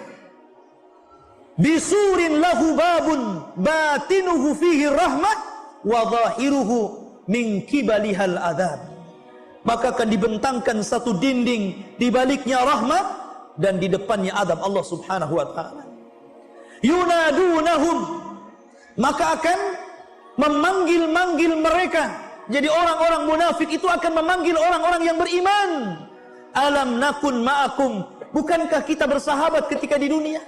bisurin lahu babun batinuhu fihi rahmah wa zahiruhu min kibalihal adzab. Maka akan dibentangkan satu dinding, di baliknya rahmat dan di depannya adab Allah Subhanahu wa taala. Yunadunahum, maka akan memanggil-manggil mereka. Jadi orang-orang munafik itu akan memanggil orang-orang yang beriman. Alam nakun ma'akum, bukankah kita bersahabat ketika di dunia?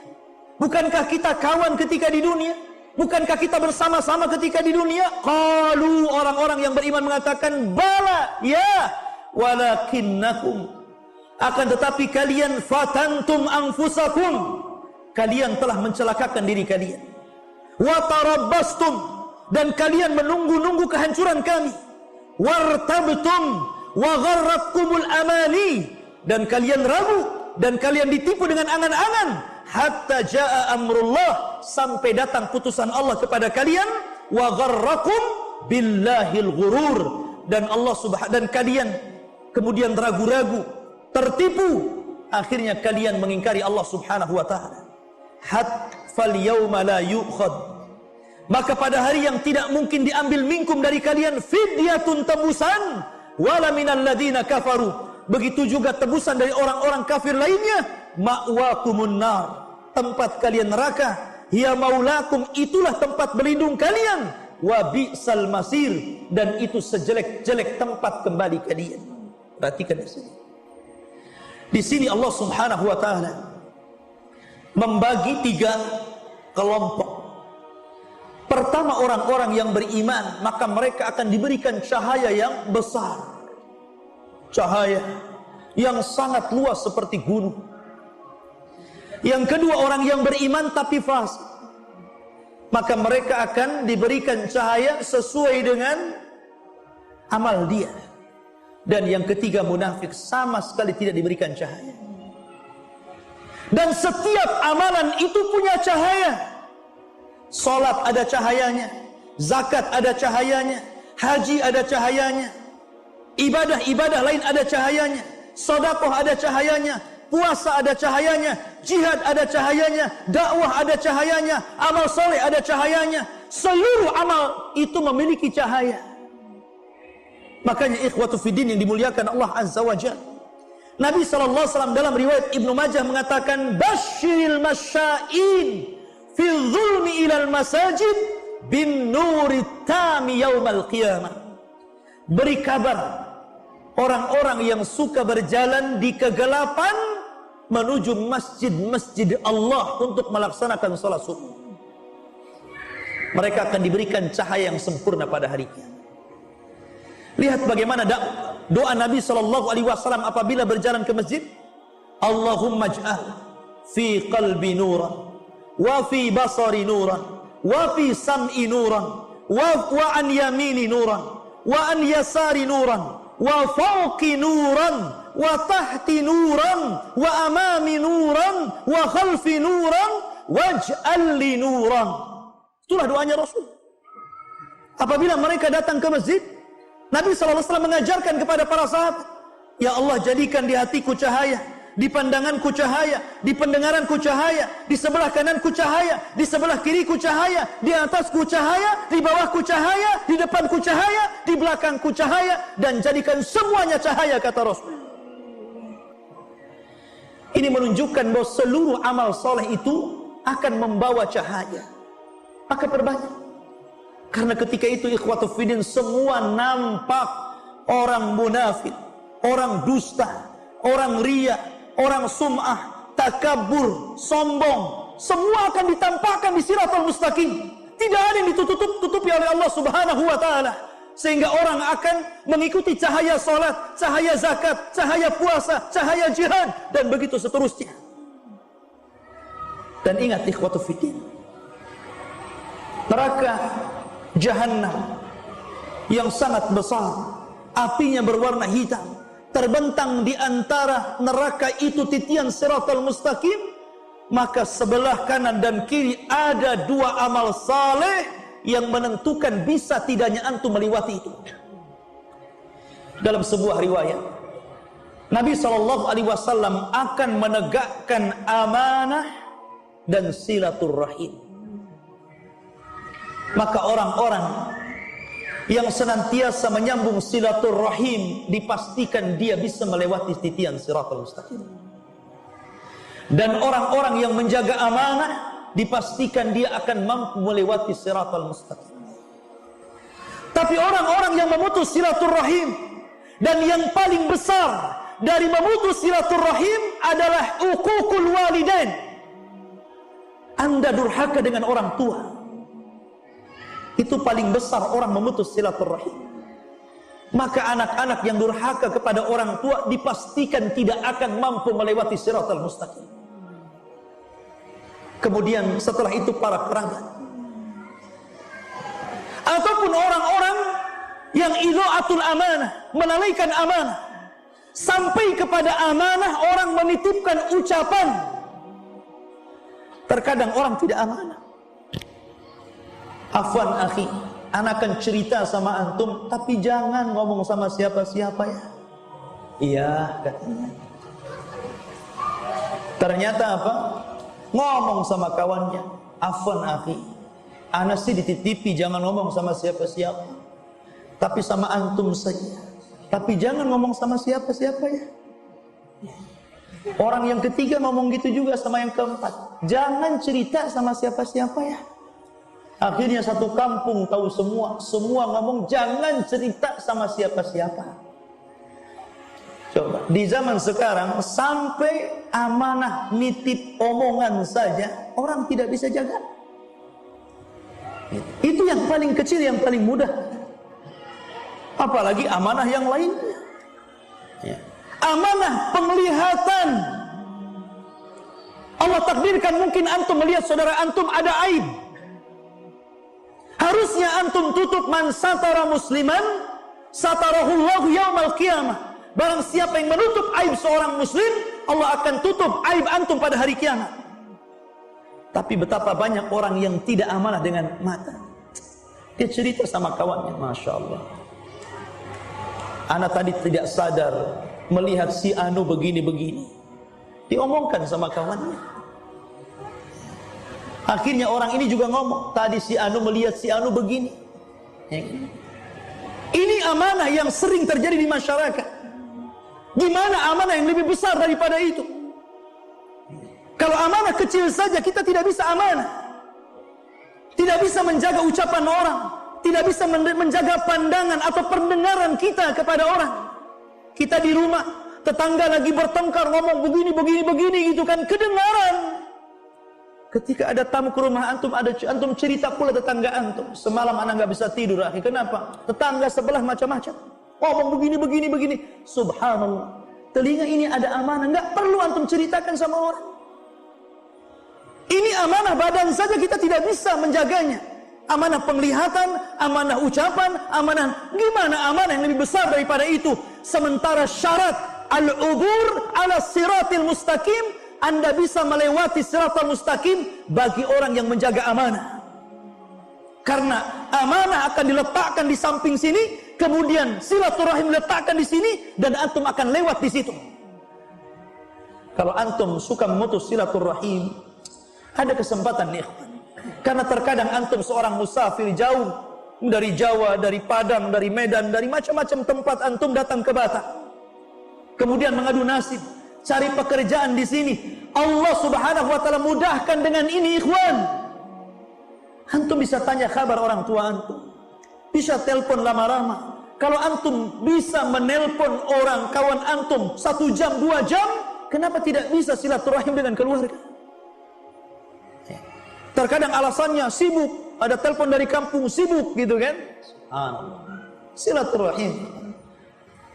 Bukankah kita kawan ketika di dunia? Bukankah kita bersama-sama ketika di dunia? Qalu, orang-orang yang beriman mengatakan, bala, ya, walakinnakum, akan tetapi kalian fatantum anfusakum, kalian telah mencelakakan diri kalian. Wa tarabbastum, dan kalian menunggu-nunggu kehancuran kami. Wartabtum wa gharratkumul amani, dan kalian ragu dan kalian ditipu dengan angan-angan. Hatta jaa amrullah, sampai datang putusan Allah kepada kalian. Wa gharrakum billahil ghurur, dan Allah dan kalian kemudian ragu-ragu, tertipu, akhirnya kalian mengingkari Allah Subhanahu wa taala. Fal yauma la yu'khad, maka pada hari yang tidak mungkin diambil minkum dari kalian fidyatun, tebusan, wala minal ladzina kafaru, begitu juga tebusan dari orang-orang kafir lainnya. Ma'wakumun nar, tempat kalian neraka. Hiya maulakum, itulah tempat berlindung kalian. Wa bi'sal masir, dan itu sejelek-jelek tempat kembali kalian. Perhatikan di sini. Di sini Allah Subhanahu wa taala membagi 3 kelompok. Pertama, orang-orang yang beriman, maka mereka akan diberikan cahaya yang besar, cahaya yang sangat luas seperti gunung. Yang kedua, orang yang beriman tapi fasik, maka mereka akan diberikan cahaya sesuai dengan amal dia. Dan yang ketiga, munafik, sama sekali tidak diberikan cahaya. Dan setiap amalan itu punya cahaya. Salat ada cahayanya, zakat ada cahayanya, haji ada cahayanya, ibadah-ibadah lain ada cahayanya, sedekah ada cahayanya, puasa ada cahayanya, jihad ada cahayanya, dakwah ada cahayanya, amal soleh ada cahayanya. Seluruh amal itu memiliki cahaya. Makanya ikhwatu fiddin yang dimuliakan Allah Azza wa Jalla, Nabi SAW dalam riwayat Ibnu Majah mengatakan, basyiril masya'in fi zulmi ilal masajid bin nuri tami yaumal qiyamah. Beri kabar orang-orang yang suka berjalan di kegelapan menuju masjid-masjid Allah untuk melaksanakan salat subuh. Mereka akan diberikan cahaya yang sempurna pada hari kiamat. Lihat bagaimana doa Nabi SAW apabila berjalan ke masjid. Allahumma ij'al fi qalbi nuran, wa fi basari nuran, wa fi sam'i nuran, wa an yamini nuran, wa an yasari nuran, wa fawqi nuran, wa tahti nuran, wa amami nuran, wa khalfi nuran, waj'al li nuran. Itulah doanya Rasul. Apabila mereka datang ke masjid, Nabi SAW mengajarkan kepada para sahabat, ya Allah, jadikan di hatiku cahaya, di pandanganku cahaya, di pendengaranku cahaya, di sebelah kananku cahaya, di sebelah kiriku cahaya, di atasku cahaya, di bawahku cahaya, di depanku cahaya, di belakangku cahaya, dan jadikan semuanya cahaya, kata Rasul. Ini menunjukkan bahwa seluruh amal soleh itu akan membawa cahaya. Maka perbanyak. Karena ketika itu ikhwatu fiddin, semua nampak orang munafik, orang dusta, orang riya, orang sum'ah, takabur, sombong, semua akan ditampakkan di siratal mustaqim. Tidak ada yang ditutupi oleh Allah Subhanahu wa taala, sehingga orang akan mengikuti cahaya salat, cahaya zakat, cahaya puasa, cahaya jihad, dan begitu seterusnya. Dan ingat ikhwatu fiddin, neraka Jahannam yang sangat besar, apinya berwarna hitam, terbentang di antara neraka itu titian siratal mustaqim. Maka sebelah kanan dan kiri ada 2 amal saleh yang menentukan bisa tidaknya antum melewati itu. Dalam sebuah riwayat, Nabi SAW akan menegakkan amanah dan silaturrahim. Maka orang-orang yang senantiasa menyambung silaturrahim dipastikan dia bisa melewati titian siratal mustaqim. Dan orang-orang yang menjaga amanah dipastikan dia akan mampu melewati siratal mustaqim. Tapi orang-orang yang memutus silaturahim, dan yang paling besar dari memutus silaturahim adalah uququl walidain. Anda durhaka dengan orang tua. Itu paling besar orang memutus silaturahim. Maka anak-anak yang durhaka kepada orang tua dipastikan tidak akan mampu melewati siratal mustaqim. Kemudian setelah itu para kerabat, ataupun orang-orang yang idha'atul amanah, melalaikan amanah. Sampai kepada amanah orang menitipkan ucapan. Terkadang orang tidak amanah. Afwan akhi, anak akan cerita sama antum, tapi jangan ngomong sama siapa-siapa ya. Iya, katanya. Ternyata apa? Ngomong sama kawannya. Afwan akhi, anak sih dititipi jangan ngomong sama siapa-siapa, tapi sama antum saja. Tapi jangan ngomong sama siapa-siapa ya. Orang yang ketiga ngomong gitu juga sama yang keempat. Jangan cerita sama siapa-siapa ya. Akhirnya satu kampung tahu semua. Semua ngomong jangan cerita sama siapa-siapa. Coba, di zaman sekarang sampai amanah nitip omongan saja orang tidak bisa jaga. Itu yang paling kecil, yang paling mudah. Apalagi amanah yang lainnya. Amanah penglihatan. Allah takdirkan mungkin antum melihat saudara antum ada aib. Harusnya antum tutup. Man satara musliman satarahullahu yaumal qiyamah. Barang siapa yang menutup aib seorang muslim, Allah akan tutup aib antum pada hari kiamat. Tapi betapa banyak orang yang tidak amanah dengan mata. Dia cerita sama kawannya, Masya Allah, anak tadi tidak sadar melihat si anu begini-begini. Diomongkan sama kawannya. Akhirnya orang ini juga ngomong, tadi si anu melihat si anu begini. Ini amanah yang sering terjadi di masyarakat. Gimana amanah yang lebih besar daripada itu? Kalau amanah kecil saja kita tidak bisa amanah. Tidak bisa menjaga ucapan orang, tidak bisa menjaga pandangan atau pendengaran kita kepada orang. Kita di rumah, tetangga lagi bertengkar ngomong begini gitu kan, kedengaran. Ketika ada tamu ke rumah antum, antum cerita pula tetangga antum, semalam anak nggak bisa tidur. Akhi, kenapa? Tetangga sebelah macam-macam, ngomong begini. Subhanallah. Telinga ini ada amanah, nggak perlu antum ceritakan sama orang. Ini amanah badan saja kita tidak bisa menjaganya. Amanah penglihatan, amanah ucapan, amanah gimana amanah yang lebih besar daripada itu? Sementara syarat al-ubur ala siratil mustaqim, Anda bisa melewati siratal mustaqim bagi orang yang menjaga amanah. Karena amanah akan diletakkan di samping sini, kemudian silaturahim diletakkan di sini, dan antum akan lewat di situ. Kalau antum suka memutus silaturahim, ada kesempatan nih. Karena terkadang antum seorang musafir jauh dari Jawa, dari Padang, dari Medan, dari macam-macam tempat antum datang ke Batam. Kemudian mengadu nasib, cari pekerjaan di sini. Allah Subhanahu wa taala mudahkan dengan ini, ikhwan. Antum bisa tanya kabar orang tua antum. Bisa telepon lama-lama. Kalau antum bisa menelpon orang kawan antum 1 jam, 2 jam, kenapa tidak bisa silaturahim dengan keluarga? Terkadang alasannya sibuk, ada telepon dari kampung sibuk gitu kan. Silaturahim.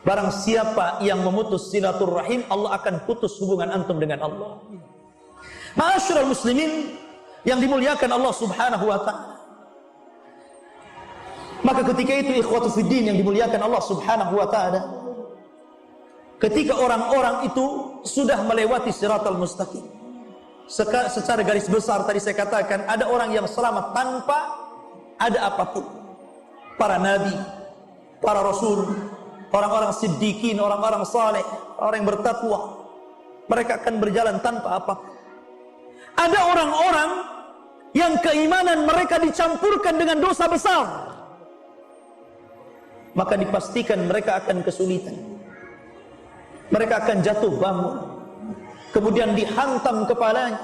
Barang siapa yang memutus silaturahim, Allah akan putus hubungan antum dengan Allah. Ma'asyiral muslimin yang dimuliakan Allah Subhanahu wa taala. Maka ketika itu ikhwatu fiddin yang dimuliakan Allah Subhanahu wa taala, ketika orang-orang itu sudah melewati siratal mustaqim, secara garis besar tadi saya katakan ada orang yang selamat tanpa ada apapun. Para nabi, para rasul, orang-orang siddiqin, orang-orang saleh, orang yang bertakwa, mereka akan berjalan tanpa apapun. Ada orang-orang yang keimanan mereka dicampurkan dengan dosa besar, maka dipastikan mereka akan kesulitan. Mereka akan jatuh bangun, kemudian dihantam kepalanya,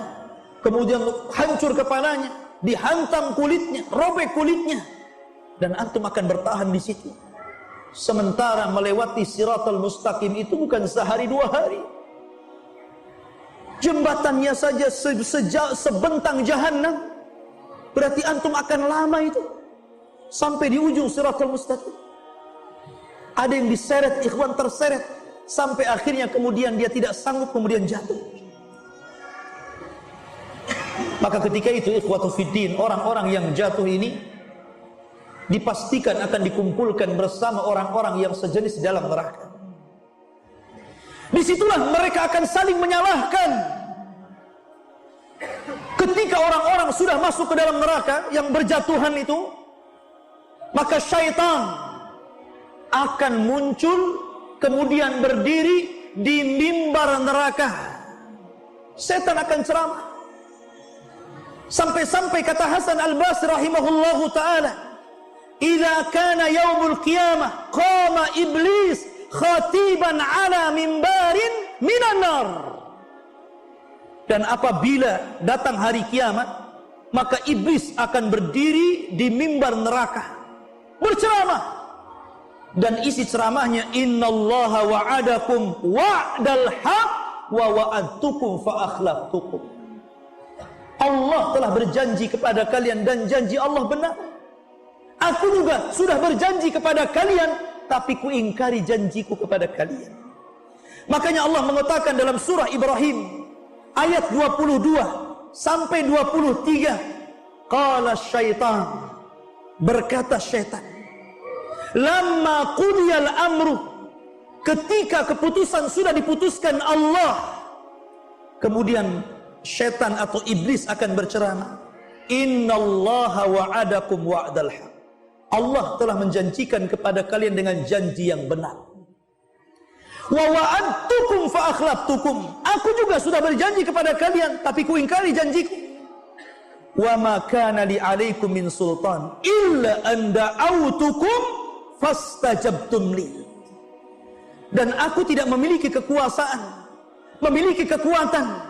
kemudian hancur kepalanya, dihantam kulitnya, robek kulitnya. dan antum akan bertahan di situ. Sementara melewati Siratal Mustaqim itu bukan sehari dua hari. Jembatannya saja sebentang jahanam. Berarti antum akan lama itu sampai di ujung Siratal Mustaqim. Ada yang diseret, ikhwan, terseret sampai akhirnya kemudian dia tidak sanggup, kemudian jatuh. Maka ketika itu ikhwatu fiddin, orang-orang yang jatuh ini dipastikan akan dikumpulkan bersama orang-orang yang sejenis dalam neraka. Disitulah mereka akan saling menyalahkan. Ketika orang-orang sudah masuk ke dalam neraka yang berjatuhan itu, maka syaitan akan muncul kemudian berdiri di mimbar neraka. Setan akan ceramah. Sampai-sampai kata Hasan Al-Basri rahimahullahu ta'ala, "Idza kana yaumul qiyamah qama iblis khatiban ala mimbarin minan nar." Dan apabila datang hari kiamat, maka iblis akan berdiri di mimbar neraka berceramah. Dan isi ceramahnya, "Innallaha wa'adakum wa'dal haq wa wa'adtukum fa akhlaftukum." Allah telah berjanji kepada kalian dan janji Allah benar. Aku juga sudah berjanji kepada kalian, tapi kuingkari janjiku kepada kalian. Makanya Allah mengatakan dalam surah Ibrahim ayat 22 sampai 23, qala syaitan, berkata syaitan, lamma qudiyal amru, ketika keputusan sudah diputuskan Allah, kemudian syaitan atau iblis akan berceramah, innallaha wa'adakum wa'dal haq, Allah telah menjanjikan kepada kalian dengan janji yang benar. Wa wa'adtukum fa akhlaftukum, aku juga sudah berjanji kepada kalian, tapi ku ingkari janjiku. Wa ma kana li 'alaikum min sultan illa an da'autukum fastajabtum li. Dan aku tidak memiliki kekuasaan, memiliki kekuatan,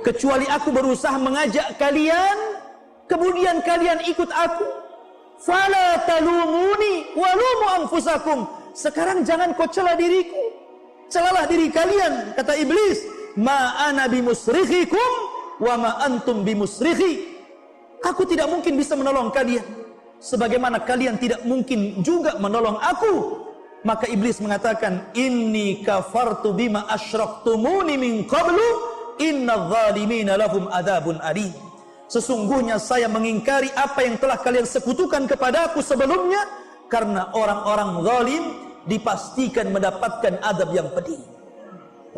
kecuali aku berusaha mengajak kalian, kemudian kalian ikut aku. Fala talumuni walumu anfusakum, sekarang jangan kau cela diriku, celalah diri kalian. Kata iblis, ma ana bimusrikhikum wa ma antum bimusrikhi, aku tidak mungkin bisa menolong kalian, sebagaimana kalian tidak mungkin juga menolong aku. Maka iblis mengatakan, inni kafartu bima asyraktumuni min qablu inna zalimina lahum adzabun alim, sesungguhnya saya mengingkari apa yang telah kalian sekutukan kepadaku sebelumnya, karena orang-orang zalim dipastikan mendapatkan adab yang pedih.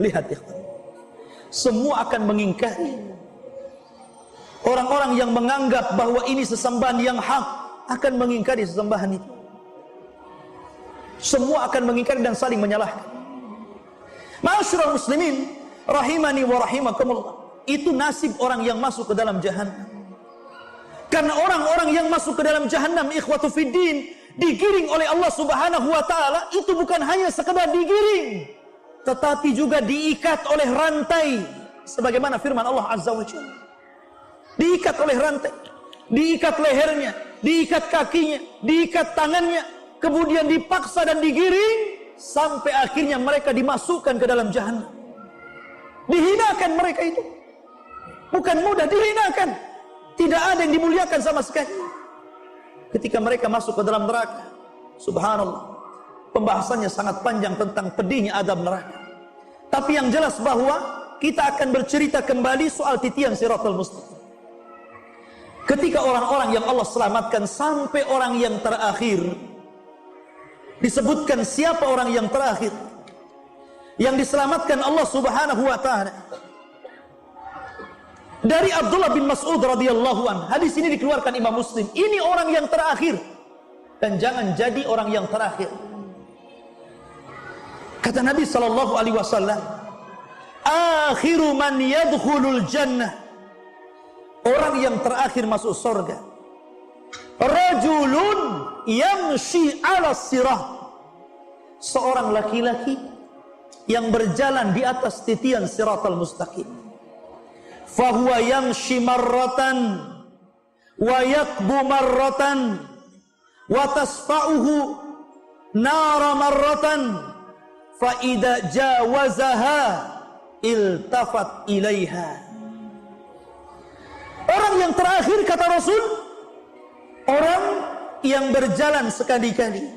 Lihat ikhwan, semua akan mengingkari. Orang-orang yang menganggap bahwa ini sesembahan yang hak akan mengingkari sesembahan itu. Semua akan mengingkari dan saling menyalahkan. Ma'asyiral muslimin rahimani wa rahimakumullah, itu nasib orang yang masuk ke dalam jahannam. Karena orang-orang yang masuk ke dalam jahannam, ikhwatu fiddin, digiring oleh Allah Subhanahu wa taala, itu bukan hanya sekedar digiring, tetapi juga diikat oleh rantai, sebagaimana firman Allah Azza wa Jalla. Diikat oleh rantai, diikat lehernya, diikat kakinya, diikat tangannya, kemudian dipaksa dan digiring sampai akhirnya mereka dimasukkan ke dalam jahannam. Dihinakan mereka itu. Bukan mudah, dihinakan. Tidak ada yang dimuliakan sama sekali. Ketika mereka masuk ke dalam neraka, subhanallah, pembahasannya sangat panjang tentang pedihnya adab neraka. Tapi yang jelas bahwa kita akan bercerita kembali soal titian Siratal Mustaqim. Ketika orang-orang yang Allah selamatkan sampai orang yang terakhir, disebutkan siapa orang yang terakhir yang diselamatkan Allah Subhanahu wa taala. Dari Abdullah bin Mas'ud radhiyallahu anhu. Hadis ini dikeluarkan Imam Muslim. Ini orang yang terakhir, dan jangan jadi orang yang terakhir. Kata Nabi sallallahu alaihi wasallam, akhiru man yadkhulul jannah, orang yang terakhir masuk surga, rajulun yamshi 'ala sirah, seorang laki-laki yang berjalan di atas titian Siratal Mustaqim. Fahuwa yamshi marratan wa yakbu marratan wa tasfa'uhu nara marratan fa idza jawazaha iltafat ilaiha. Orang yang terakhir kata Rasul, orang yang berjalan sekali-kali,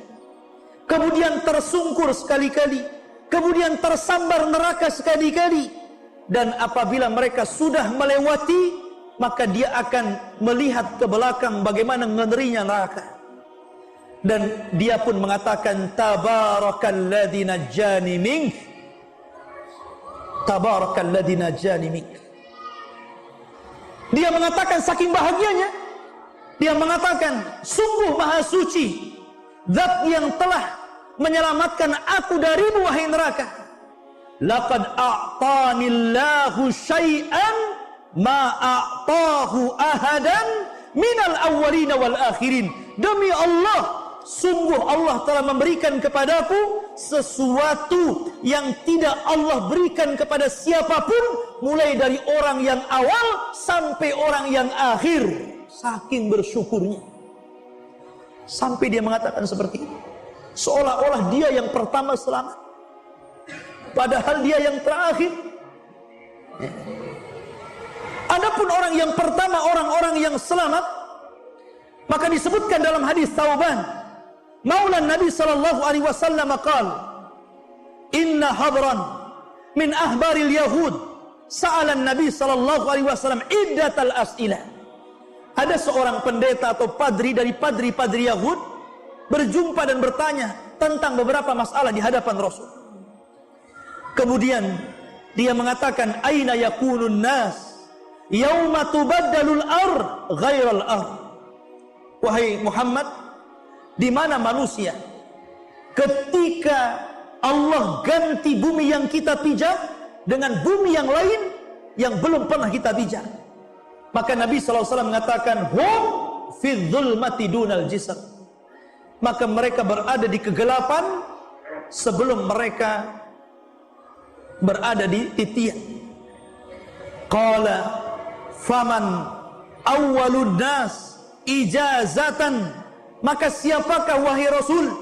kemudian tersungkur sekali-kali, kemudian tersambar neraka sekali-kali, dan apabila mereka sudah melewati, maka dia akan melihat ke belakang bagaimana ngerinya neraka. Dan dia pun mengatakan, tabarakalladzi najjani mink, tabarakalladzi najjani mink. Dia mengatakan saking bahagianya, dia mengatakan, sungguh maha suci zat yang telah menyelamatkan aku darimu wahai neraka. Laqad a'tanillahu syai'an ma a'tahu ahadan minal awwalina wal akhirin. Demi Allah, sungguh Allah telah memberikan kepadaku sesuatu yang tidak Allah berikan kepada siapapun, mulai dari orang yang awal sampai orang yang akhir. Saking bersyukurnya, sampai dia mengatakan seperti itu, seolah-olah dia yang pertama selamat, padahal dia yang terakhir. Adapun orang yang pertama, orang-orang yang selamat, maka disebutkan dalam hadis Thauban Maula Nabi sallallahu alaihi wasallam qala, inna habran min ahbaril yahud sa'ala Nabi sallallahu alaihi wasallam iddatal as'ilah. Ada seorang pendeta atau padri dari padri-padri Yahud berjumpa dan bertanya tentang beberapa masalah di hadapan Rasul. Kemudian dia mengatakan, aina yakunun nas yauma tubaddalul ard ghairal ard. Wahai Muhammad, di mana manusia ketika Allah ganti bumi yang kita pijak dengan bumi yang lain yang belum pernah kita pijak? Maka Nabi SAW mengatakan, hum fi dzulmati dunal jisr. Maka mereka berada di kegelapan sebelum mereka berada di titian. Qala faman awwalun nas ijazatan. Maka siapakah wahai Rasul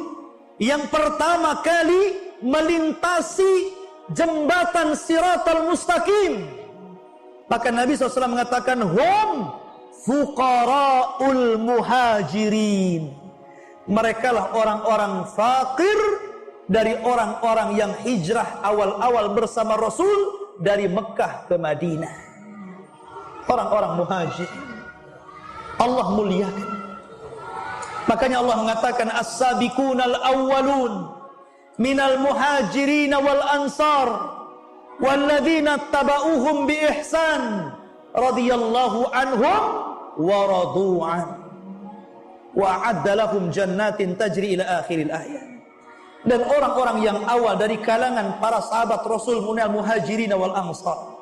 yang pertama kali melintasi jembatan Siratal Mustaqim? Maka Nabi SAW mengatakan, hum fuqara'ul muhajirin. Mereka lah orang-orang fakir dari orang-orang yang hijrah awal-awal bersama Rasul dari Mekah ke Madinah. Orang-orang muhajir Allah muliakan. Makanya Allah mengatakan, as-sabiqunal awwalun minal muhajirin wal ansar walladzina tabauhum bi ihsan radhiyallahu anhum wa radu'an wa a'adda lahum jannatin tajri ila akhiril ayat. Dan orang-orang yang awal dari kalangan para sahabat Rasul minal muhajirin wal ansar,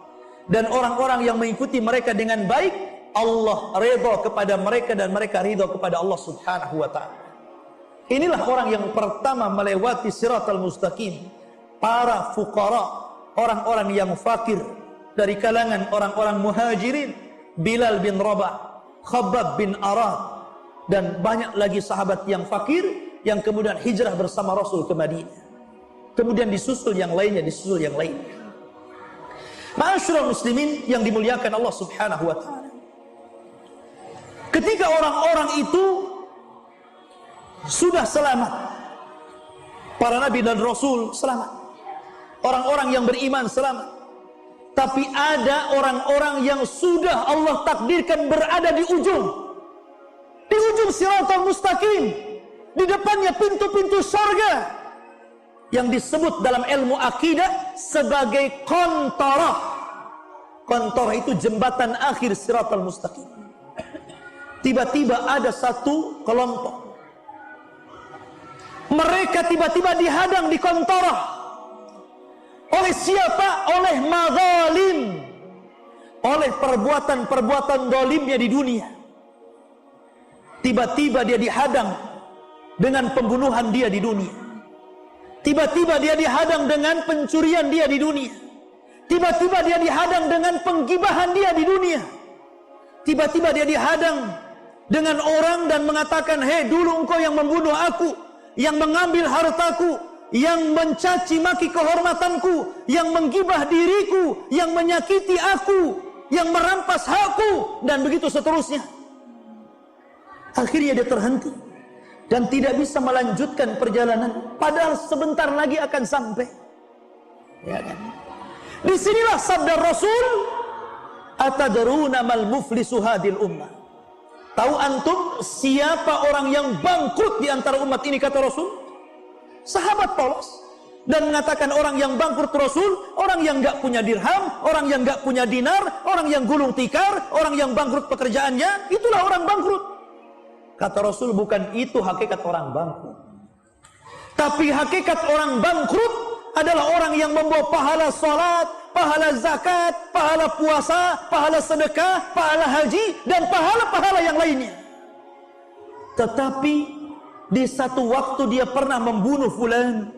dan orang-orang yang mengikuti mereka dengan baik, Allah ridha kepada mereka dan mereka ridha kepada Allah Subhanahu wa taala. Inilah orang yang pertama melewati Siratal Mustaqim, para fuqara, orang-orang yang fakir dari kalangan orang-orang muhajirin, Bilal bin Rabah, Khabbab bin Arad, dan banyak lagi sahabat yang fakir yang kemudian hijrah bersama Rasul ke Madinah. Kemudian disusul yang lainnya, disusul yang lainnya. Ma'asyiral muslimin yang dimuliakan Allah Subhanahu wa taala. Ketika orang-orang itu sudah selamat, para nabi dan rasul selamat, orang-orang yang beriman selamat, tapi ada orang-orang yang sudah Allah takdirkan berada di ujung Siratal Mustaqim, di depannya pintu-pintu surga yang disebut dalam ilmu akidah sebagai qantarah. Qantarah itu jembatan akhir Siratal Mustaqim. Tiba-tiba ada satu kelompok, mereka tiba-tiba dihadang di qantarah. Oleh siapa? Oleh mazalim, oleh perbuatan-perbuatan zalimnya di dunia. Tiba-tiba dia dihadang dengan pembunuhan dia di dunia. Tiba-tiba dia dihadang dengan pencurian dia di dunia. Tiba-tiba dia dihadang dengan penggibahan dia di dunia. Tiba-tiba dia dihadang dengan orang dan mengatakan, hei dulu engkau yang membunuh aku, yang mengambil hartaku, yang mencaci maki kehormatanku, yang menggibah diriku, yang menyakiti aku, yang merampas hakku, dan begitu seterusnya. Akhirnya dia terhenti dan tidak bisa melanjutkan perjalanan, padahal sebentar lagi akan sampai. Ya kan? Disinilah sabda Rasul, atadruna mal muflisu hadil ummah. Tahu antum siapa orang yang bangkrut di antara umat ini, kata Rasul? Sahabat polos. Dan mengatakan orang yang bangkrut Rasul, orang yang enggak punya dirham, orang yang enggak punya dinar, orang yang gulung tikar, orang yang bangkrut pekerjaannya, itulah orang bangkrut. Kata Rasul, bukan itu hakikat orang bangkrut. Tapi hakikat orang bangkrut adalah orang yang membawa pahala salat, pahala zakat, pahala puasa, pahala sedekah, pahala haji, dan pahala-pahala yang lainnya. Tetapi di satu waktu dia pernah membunuh fulan,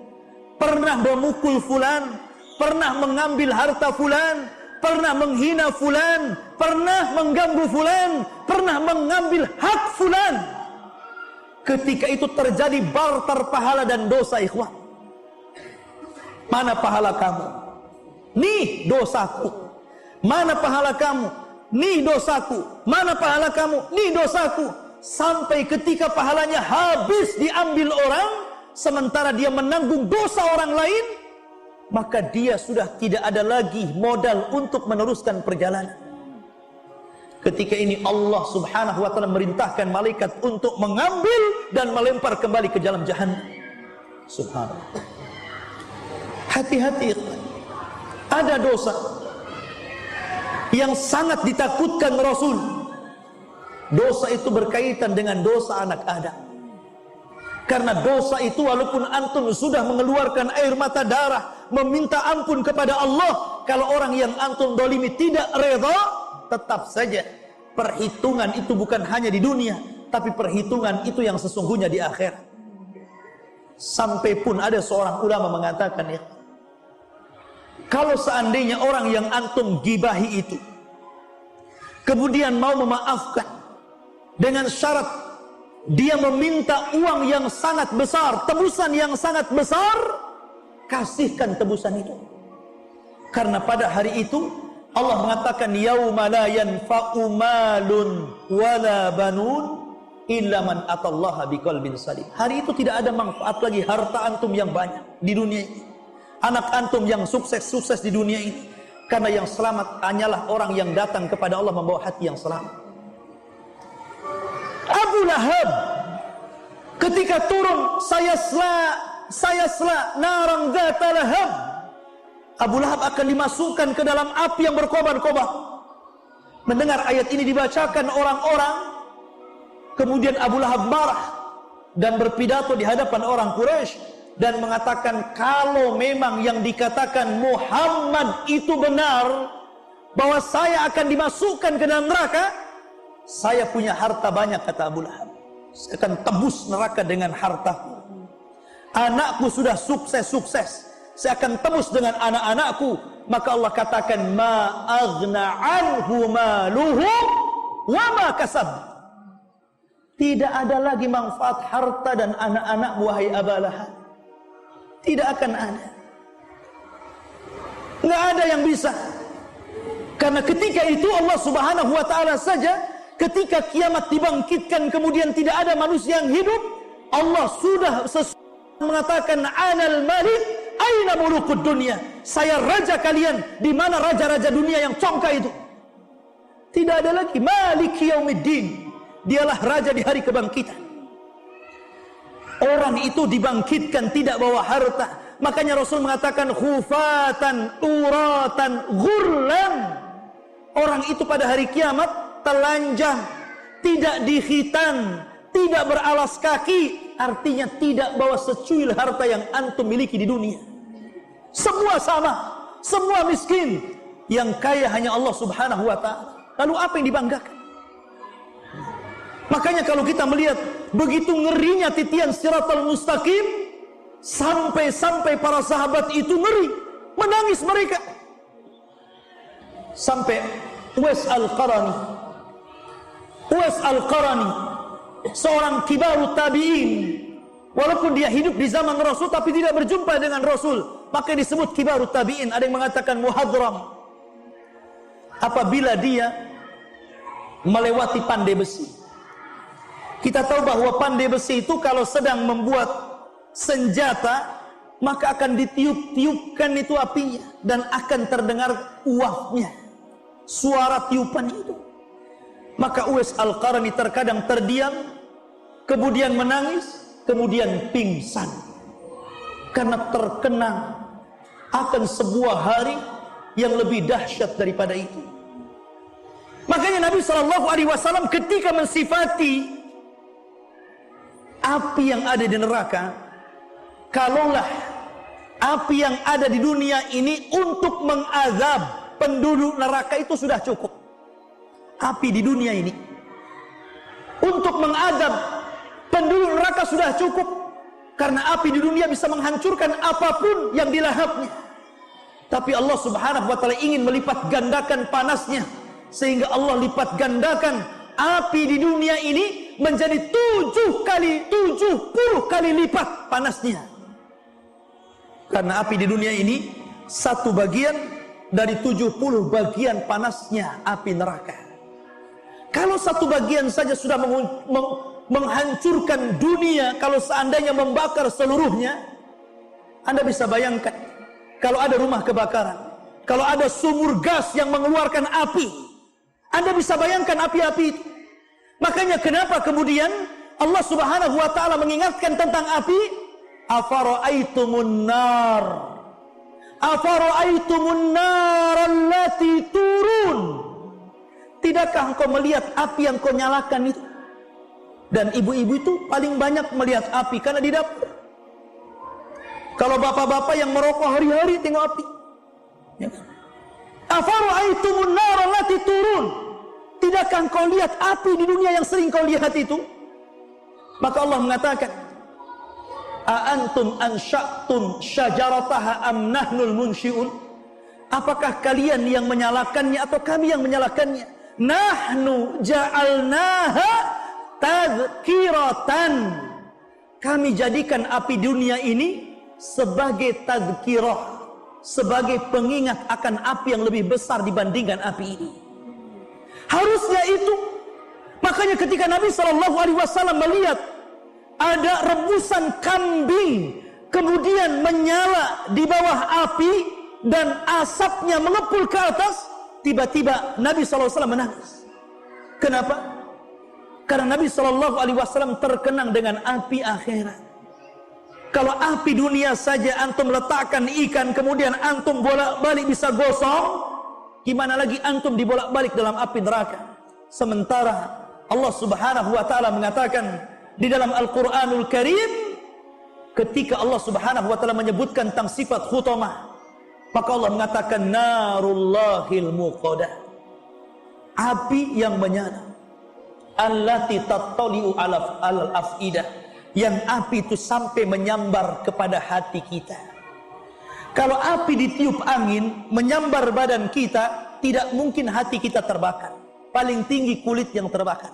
pernah memukul fulan, pernah mengambil harta fulan, pernah menghina fulan, pernah mengganggu fulan, pernah mengambil hak fulan. Ketika itu terjadi barter pahala dan dosa, ikhwan. Mana pahala kamu? Nih dosaku. Mana pahala kamu? Nih dosaku. Mana pahala kamu? Nih dosaku. Sampai ketika pahalanya habis diambil orang, sementara dia menanggung dosa orang lain, maka dia sudah tidak ada lagi modal untuk meneruskan perjalanan. Ketika ini Allah subhanahu wa ta'ala merintahkan malaikat untuk mengambil dan melempar kembali ke dalam jahannam. Subhanallah. Hati-hati, ada dosa yang sangat ditakutkan Rasul. Dosa itu berkaitan dengan dosa anak Adam. Karena dosa itu walaupun antum sudah mengeluarkan air mata darah, meminta ampun kepada Allah, kalau orang yang antum dolimi tidak redha, tetap saja perhitungan itu bukan hanya di dunia, tapi perhitungan itu yang sesungguhnya di akhirat. Sampai pun ada seorang ulama mengatakan, ya, kalau seandainya orang yang antum gibahi itu kemudian mau memaafkan dengan syarat dia meminta uang yang sangat besar, tebusan yang sangat besar, kasihkan tebusan itu. Karena pada hari itu Allah mengatakan, yauma la yanfa'u malun wala banun illa man atallaha biqalbin salim. Hari itu tidak ada manfaat lagi harta antum yang banyak di dunia ini, anak antum yang sukses di dunia ini, karena yang selamat hanyalah orang yang datang kepada Allah membawa hati yang selamat. Abu Lahab ketika turun, sayasla narang dzata lahab, Abu Lahab akan dimasukkan ke dalam api yang berkobar-kobar. Mendengar ayat ini dibacakan orang-orang, kemudian Abu Lahab marah dan berpidato di hadapan orang Quraisy dan mengatakan, kalau memang yang dikatakan Muhammad itu benar, bahwa saya akan dimasukkan ke dalam neraka, saya punya harta banyak, kata Abu Lahab. Saya akan tebus neraka dengan hartaku. Anakku sudah sukses, saya akan tebus dengan anak-anakku. Maka Allah katakan, ma aghna anhu maluhu wa ma kasab. Tidak ada lagi manfaat harta dan anak-anak wahai Abu Lahab. Tidak akan ada. Nggak ada yang bisa. Karena ketika itu Allah subhanahu wa ta'ala saja, ketika kiamat dibangkitkan kemudian tidak ada manusia yang hidup, Allah sudah mengatakan, anal malik aina mulukud dunia. Saya raja kalian, di mana raja-raja dunia yang congkak itu? Tidak ada lagi. Maliki yaumiddin. Dialah raja di hari kebangkitan. Orang itu dibangkitkan tidak bawa harta. Makanya Rasul mengatakan, khufatan uratan ghurlan. Orang itu pada hari kiamat telanjang, tidak dikhitan, tidak beralas kaki. Artinya tidak bawa secuil harta yang antum miliki di dunia. Semua sama, semua miskin. Yang kaya hanya Allah subhanahu wa ta'ala. Lalu apa yang dibanggakan? Makanya kalau kita melihat begitu ngerinya titian siratal mustaqim, sampai para sahabat itu ngeri, menangis mereka. Sampai Uwais Al-Qarani Uwais Al-Qarani, seorang kibarut tabi'in, walaupun dia hidup di zaman Rasul tapi tidak berjumpa dengan Rasul, maka disebut kibarut tabi'in. Ada yang mengatakan muhadram apabila dia melewati pandai besi. Kita tahu bahwa pandai besi itu kalau sedang membuat senjata, maka akan ditiup-tiupkan itu apinya dan akan terdengar uapnya, suara tiupan itu. Maka Uwais Al-Qarani terkadang terdiam, kemudian menangis, kemudian pingsan karena terkenang akan sebuah hari yang lebih dahsyat daripada itu. Makanya Nabi SAW ketika mensifati api yang ada di neraka, kalaulah api yang ada di dunia ini untuk mengazab penduduk neraka itu sudah cukup. Api di dunia ini untuk mengazab penduduk neraka sudah cukup, karena api di dunia bisa menghancurkan apapun yang dilahapnya. Tapi Allah Subhanahu wa taala ingin melipat gandakan panasnya, sehingga Allah lipat gandakan api di dunia ini menjadi 70 kali lipat panasnya. Karena api di dunia ini satu bagian dari 70 bagian panasnya api neraka. Kalau satu bagian saja sudah menghancurkan dunia, kalau seandainya membakar seluruhnya, Anda bisa bayangkan kalau ada rumah kebakaran, kalau ada sumur gas yang mengeluarkan api, Anda bisa bayangkan api-api itu. Makanya kenapa kemudian Allah Subhanahu wa taala mengingatkan tentang api? Afara'aitumun nar allati turun. Tidakkah engkau melihat api yang kau nyalakan itu? Dan ibu-ibu itu paling banyak melihat api karena di dapur. Kalau bapak-bapak yang merokok hari-hari tengok api. Ya. Afara'aitumun nar allati turun. Tidakkah engkau lihat api di dunia yang sering kau lihat itu? Maka Allah mengatakan, "A-antum ansha'tum syajarataha am nahnul munsyi'un?" Apakah kalian yang menyalakannya atau kami yang menyalakannya? Nahnu ja'alnaha tadhkiratan. Kami jadikan api dunia ini sebagai tadhkirah, sebagai pengingat akan api yang lebih besar dibandingkan api ini. Harusnya itu. Makanya ketika Nabi SAW melihat ada rebusan kambing kemudian menyala di bawah api dan asapnya mengepul ke atas, tiba-tiba Nabi SAW menangis. Kenapa? Karena Nabi SAW terkenang dengan api akhirat. Kalau api dunia saja antum letakkan ikan kemudian antum bolak-balik bisa gosong, gimana lagi antum dibolak-balik dalam api neraka? Sementara Allah Subhanahu wa taala mengatakan di dalam Al-Qur'anul Karim, ketika Allah Subhanahu wa taala menyebutkan tentang sifat khutamah, maka Allah mengatakan narullahil muqadah, api yang menyala, allati tattali'u alal afidah, yang api itu sampai menyambar kepada hati kita. Kalau api ditiup angin menyambar badan kita, tidak mungkin hati kita terbakar. Paling tinggi kulit yang terbakar.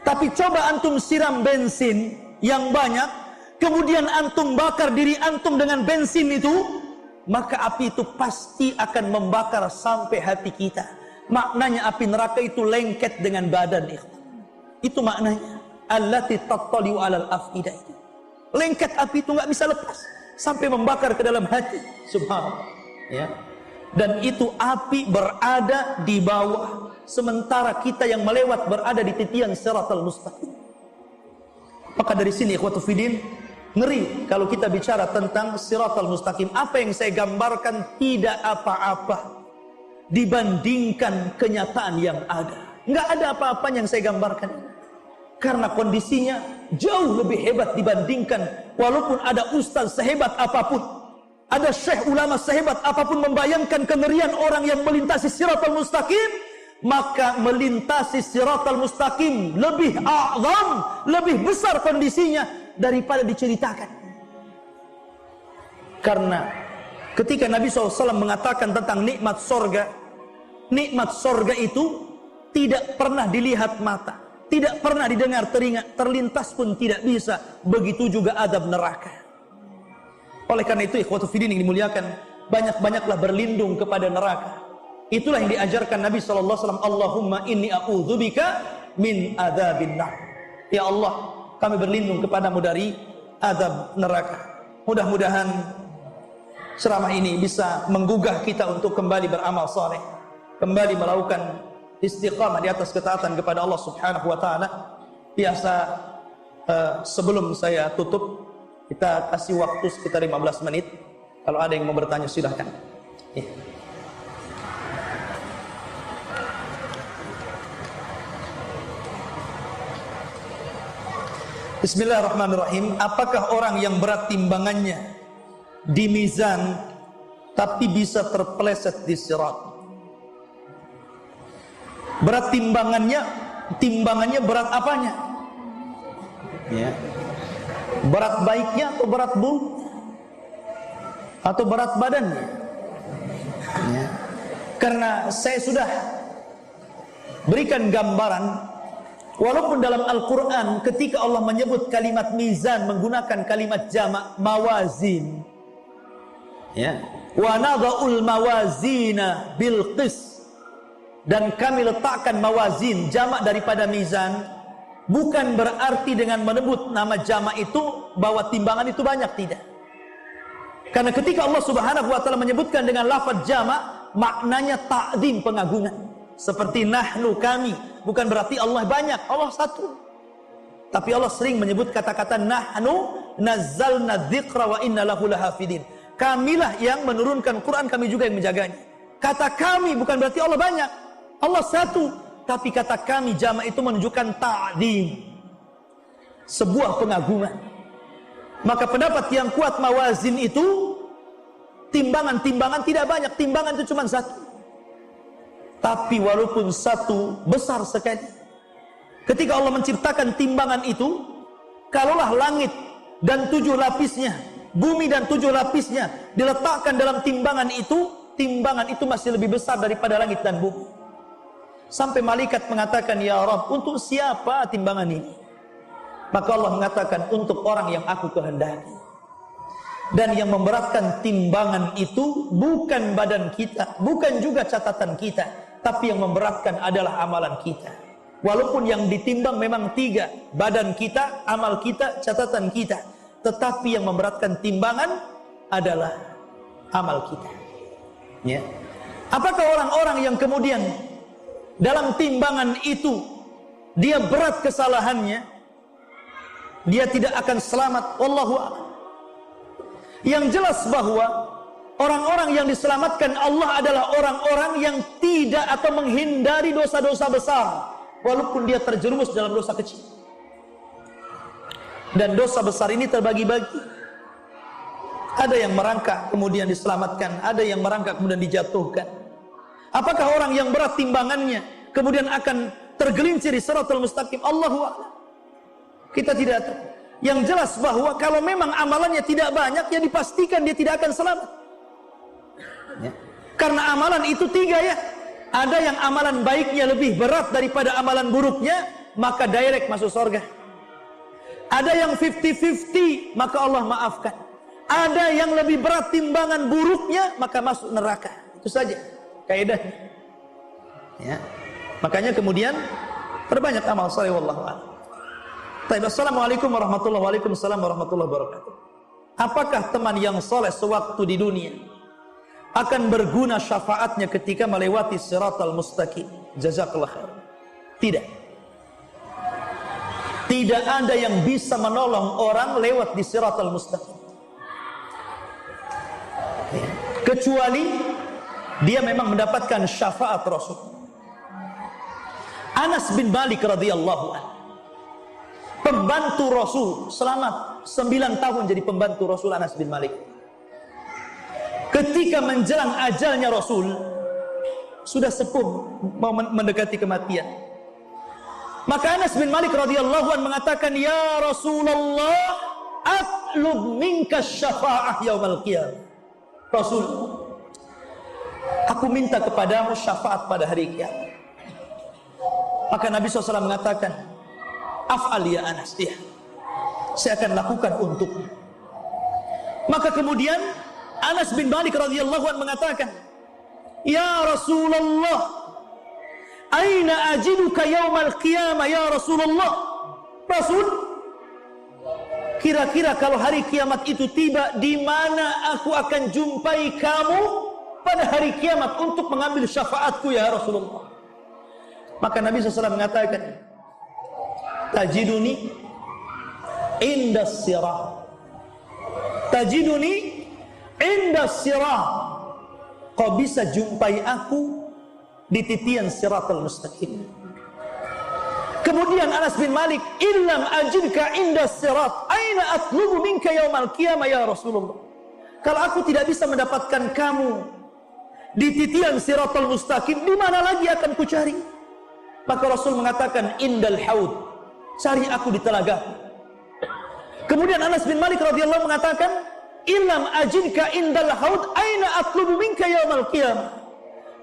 Tapi coba antum siram bensin yang banyak, kemudian antum bakar diri antum dengan bensin itu, maka api itu pasti akan membakar sampai hati kita. Maknanya api neraka itu lengket dengan badan. Itu maknanya. Allati tattali'u alal afidah itu. Lengket api itu nggak bisa lepas sampai membakar ke dalam hati. Subhanallah. Ya. Dan itu api berada di bawah, sementara kita yang melewat berada di titian siratal mustaqim. Maka dari sini ikhwatu fiddin, ngeri kalau kita bicara tentang siratal mustaqim. Apa yang saya gambarkan tidak apa-apa dibandingkan kenyataan yang ada. Nggak ada apa-apanya yang saya gambarkan, karena kondisinya jauh lebih hebat dibandingkan. Walaupun ada ustaz sehebat apapun, ada syekh ulama sehebat apapun membayangkan kengerian orang yang melintasi siratal mustaqim, maka melintasi siratal mustaqim lebih a'zam, lebih besar kondisinya daripada diceritakan. Karena ketika Nabi SAW mengatakan tentang nikmat sorga itu tidak pernah dilihat mata, tidak pernah didengar telinga, terlintas pun tidak bisa. Begitu juga azab neraka. Oleh karena itu ikhwatu fiddin yang dimuliakan, banyak-banyaklah berlindung kepada neraka. Itulah yang diajarkan Nabi SAW. Allahumma inni a'udzubika min adzabin nar. Ya Allah, kami berlindung kepadamu dari azab neraka. Mudah-mudahan ceramah ini bisa menggugah kita untuk kembali beramal saleh, kembali melakukan istiqamah di atas ketaatan kepada Allah Subhanahu wa taala. Biasa sebelum saya tutup, kita kasih waktu sekitar 15 menit. Kalau ada yang mau bertanya silahkan. Ya. Bismillahirrahmanirrahim. Apakah orang yang berat timbangannya di mizan tapi bisa terpeleset di sirat? Berat timbangannya berat apanya? Ya. Berat baiknya atau berat buruk? Atau berat badannya? Ya. Karena saya sudah berikan gambaran, walaupun dalam Al-Quran ketika Allah menyebut kalimat mizan menggunakan kalimat jamak mawazin, ya, wa nadha'ul mawazina bil qis, dan kami letakkan mawazin jamak daripada mizan, bukan berarti dengan menyebut nama jamak itu bahwa timbangan itu banyak, tidak. Karena ketika Allah Subhanahu wa taala menyebutkan dengan lafaz jamak, maknanya ta'zim, pengagungan. Seperti nahnu, kami, bukan berarti Allah banyak, Allah satu. Tapi Allah sering menyebut kata-kata nahnu nazzalna dzikra wa inna lahu lahafidin. Kamilah yang menurunkan Quran, kami juga yang menjaganya. Kata kami bukan berarti Allah banyak, Allah satu. Tapi kata kami jamak itu menunjukkan ta'zim, sebuah pengagungan. Maka pendapat yang kuat mawazin itu timbangan tidak banyak, timbangan itu cuma satu. Tapi walaupun satu besar sekali. Ketika Allah menciptakan timbangan itu, kalaulah langit dan 7 lapisnya, bumi dan 7 lapisnya diletakkan dalam timbangan itu masih lebih besar daripada langit dan bumi. Sampai malaikat mengatakan, ya Rabb, untuk siapa timbangan ini? Maka Allah mengatakan, untuk orang yang aku kehendaki. Dan yang memberatkan timbangan itu bukan badan kita, bukan juga catatan kita, tapi yang memberatkan adalah amalan kita. Walaupun yang ditimbang memang 3, badan kita, amal kita, catatan kita, tetapi yang memberatkan timbangan adalah amal kita. Ya. Apakah orang-orang yang kemudian dalam timbangan itu dia berat kesalahannya, dia tidak akan selamat? Wallahu a'lam. Yang jelas bahwa orang-orang yang diselamatkan Allah adalah orang-orang yang tidak atau menghindari dosa-dosa besar, walaupun dia terjerumus dalam dosa kecil. Dan dosa besar ini terbagi-bagi. Ada yang merangkak kemudian diselamatkan, ada yang merangkak kemudian dijatuhkan. Apakah orang yang berat timbangannya kemudian akan tergelincir di siratal mustaqim? Allahu a'lam. Kita tidak tahu. Yang jelas bahwa kalau memang amalannya tidak banyak, ya dipastikan dia tidak akan selamat. Ya. Karena amalan itu 3 ya. Ada yang amalan baiknya lebih berat daripada amalan buruknya, maka direct masuk surga. Ada yang 50-50, maka Allah maafkan. Ada yang lebih berat timbangan buruknya, maka masuk neraka. Itu saja kaidahnya. Ya. Makanya kemudian perbanyak amal saleh, wallahu a'lam. Assalamualaikum warahmatullahi wabarakatuh. Apakah teman yang soleh sewaktu di dunia akan berguna syafaatnya ketika melewati siratal mustaqim? Jazakallah khair. Tidak. Tidak ada yang bisa menolong orang lewat di siratal mustaqim, kecuali dia memang mendapatkan syafaat Rasul. Anas bin Malik radhiyallahu anhu, pembantu Rasul, selamat 9 tahun jadi pembantu Rasul. Anas bin Malik, ketika menjelang ajalnya Rasul, sudah sepuh, mau mendekati kematian, maka Anas bin Malik radhiyallahu anhu mengatakan, ya Rasulullah, atlub minka syafa'ah yaumal qiyamah. Rasul, aku minta kepadamu syafaat pada hari kiamat. Maka Nabi SAW mengatakan, af'al ya Anas, ya, saya akan lakukan untukmu. Maka kemudian Anas bin Malik radhiyallahu anhu mengatakan, ya Rasulullah, aina ajiduka yaumal qiyamah ya Rasulullah. Rasul, kira-kira kalau hari kiamat itu tiba, di mana aku akan jumpai kamu pada hari kiamat untuk mengambil syafaatku ya Rasulullah. Maka Nabi SAW mengatakan, tajiduni indas sirah, tajiduni indas sirah. Kau bisa jumpai aku di titian siratal mustaqim. Kemudian Anas bin Malik, illam ajidka indas sirat, aina atlubu minka yaumal qiyamah ya Rasulullah. Kalau aku tidak bisa mendapatkan kamu di titian siratal mustaqim, di mana lagi akan kucari? Maka Rasul mengatakan, indal haud, cari aku di telaga. Kemudian Anas bin Malik radhiyallahu mengatakan, illam ajidka indal haud, aina atlubu minka yaumal qiyamah.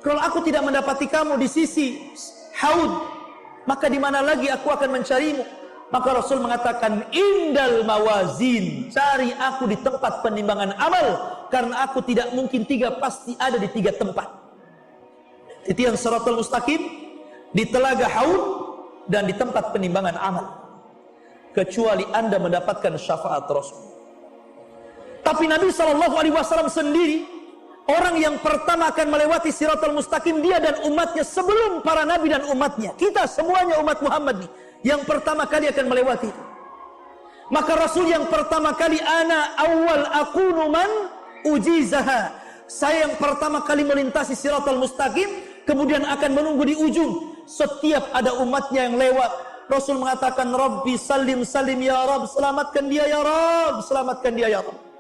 Kalau aku tidak mendapati kamu di sisi haud, maka di mana lagi aku akan mencarimu? Maka Rasul mengatakan, indal mawazin, cari aku di tempat penimbangan amal, karena aku tidak mungkin tiga, pasti ada di tiga tempat. Titian siratal mustaqim, di telaga haud, dan di tempat penimbangan amal. Kecuali Anda mendapatkan syafaat Rasul. Tapi Nabi SAW sendiri, orang yang pertama akan melewati siratal mustaqim, dia dan umatnya sebelum para nabi dan umatnya. Kita semuanya umat Muhammad nih, yang pertama kali akan melewati. Maka Rasul yang pertama kali, ana awal akunu man ujizaha, saya yang pertama kali melintasi siratal mustaqim, kemudian akan menunggu di ujung. Setiap ada umatnya yang lewat, Rasul mengatakan, Rabbi salim salim ya Rabb, selamatkan dia ya Rabb, selamatkan dia ya Rabb.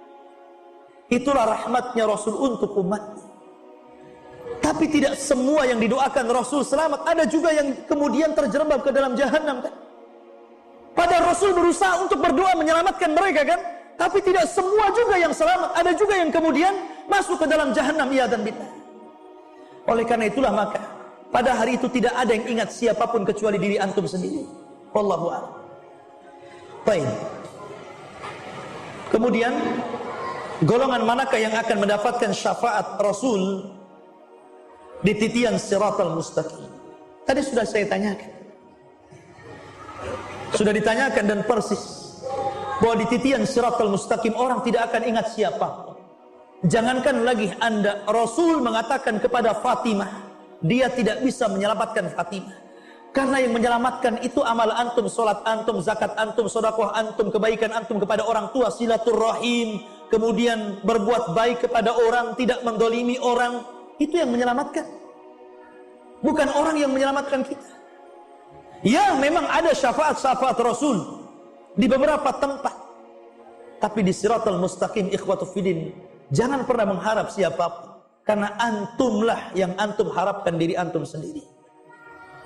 Itulah rahmatnya Rasul untuk umatnya. Tapi tidak semua yang didoakan Rasul selamat. Ada juga yang kemudian terjerembab ke dalam jahanam kan. Padahal Rasul berusaha untuk berdoa menyelamatkan mereka kan. Tapi tidak semua juga yang selamat. Ada juga yang kemudian masuk ke dalam jahanam, iya dan billah. Oleh karena itulah maka pada hari itu tidak ada yang ingat siapapun kecuali diri antum sendiri. Wallahu a'lam. Baik. Kemudian golongan manakah yang akan mendapatkan syafaat Rasul di titian siratal mustaqim? Tadi sudah saya tanyakan. Sudah ditanyakan dan persis bahwa di titian siratal mustaqim orang tidak akan ingat siapa. Jangankan lagi Anda, Rasul mengatakan kepada Fatimah, dia tidak bisa menyelamatkan Fatimah. Karena yang menyelamatkan itu amal antum, solat antum, zakat antum, sedekah antum, kebaikan antum kepada orang tua, silaturrahim, kemudian berbuat baik kepada orang, tidak mendolimi orang. Itu yang menyelamatkan, bukan orang yang menyelamatkan kita. Ya, memang ada syafaat-syafaat Rasul di beberapa tempat, tapi di siratal mustaqim, ikhwatu fiddin, jangan pernah mengharap siapapun, karena antumlah yang antum harapkan diri antum sendiri.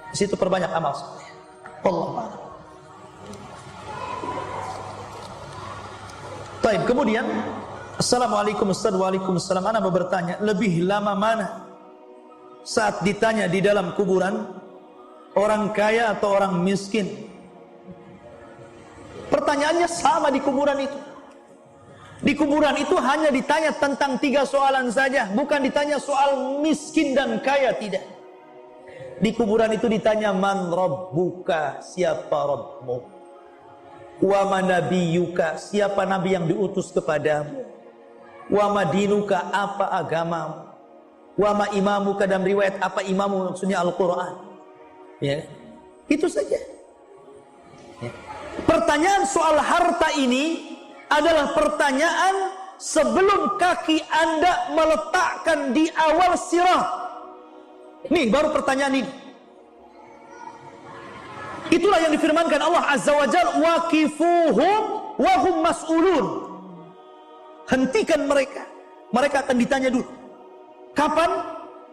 Di situ perbanyak amal soleh. Wallahu a'lam. Baik, kemudian Assalamualaikum Ustaz. Waalaikumsalam. Ana mau bertanya, lebih lama mana saat ditanya di dalam kuburan, orang kaya atau orang miskin? Pertanyaannya sama di kuburan itu. Di kuburan itu hanya ditanya tentang 3 soalan saja, bukan ditanya soal miskin dan kaya, tidak. Di kuburan itu ditanya, man rabbuka, siapa Rabbmu? Wa man nabiyuka, siapa nabi yang diutus kepadamu? Wa madinuka, apa agamamu? Wa ma imamuka, dalam riwayat apa imamu, maksudnya Al-Quran. Ya, itu saja. Ya. Pertanyaan soal harta ini adalah pertanyaan sebelum kaki Anda meletakkan di awal sirat. Nih baru pertanyaan ini. Itulah yang difirmankan Allah Azza wa Jalla, waqifuhum wa hum mas'ulun. Hentikan mereka. Mereka akan ditanya dulu. Kapan?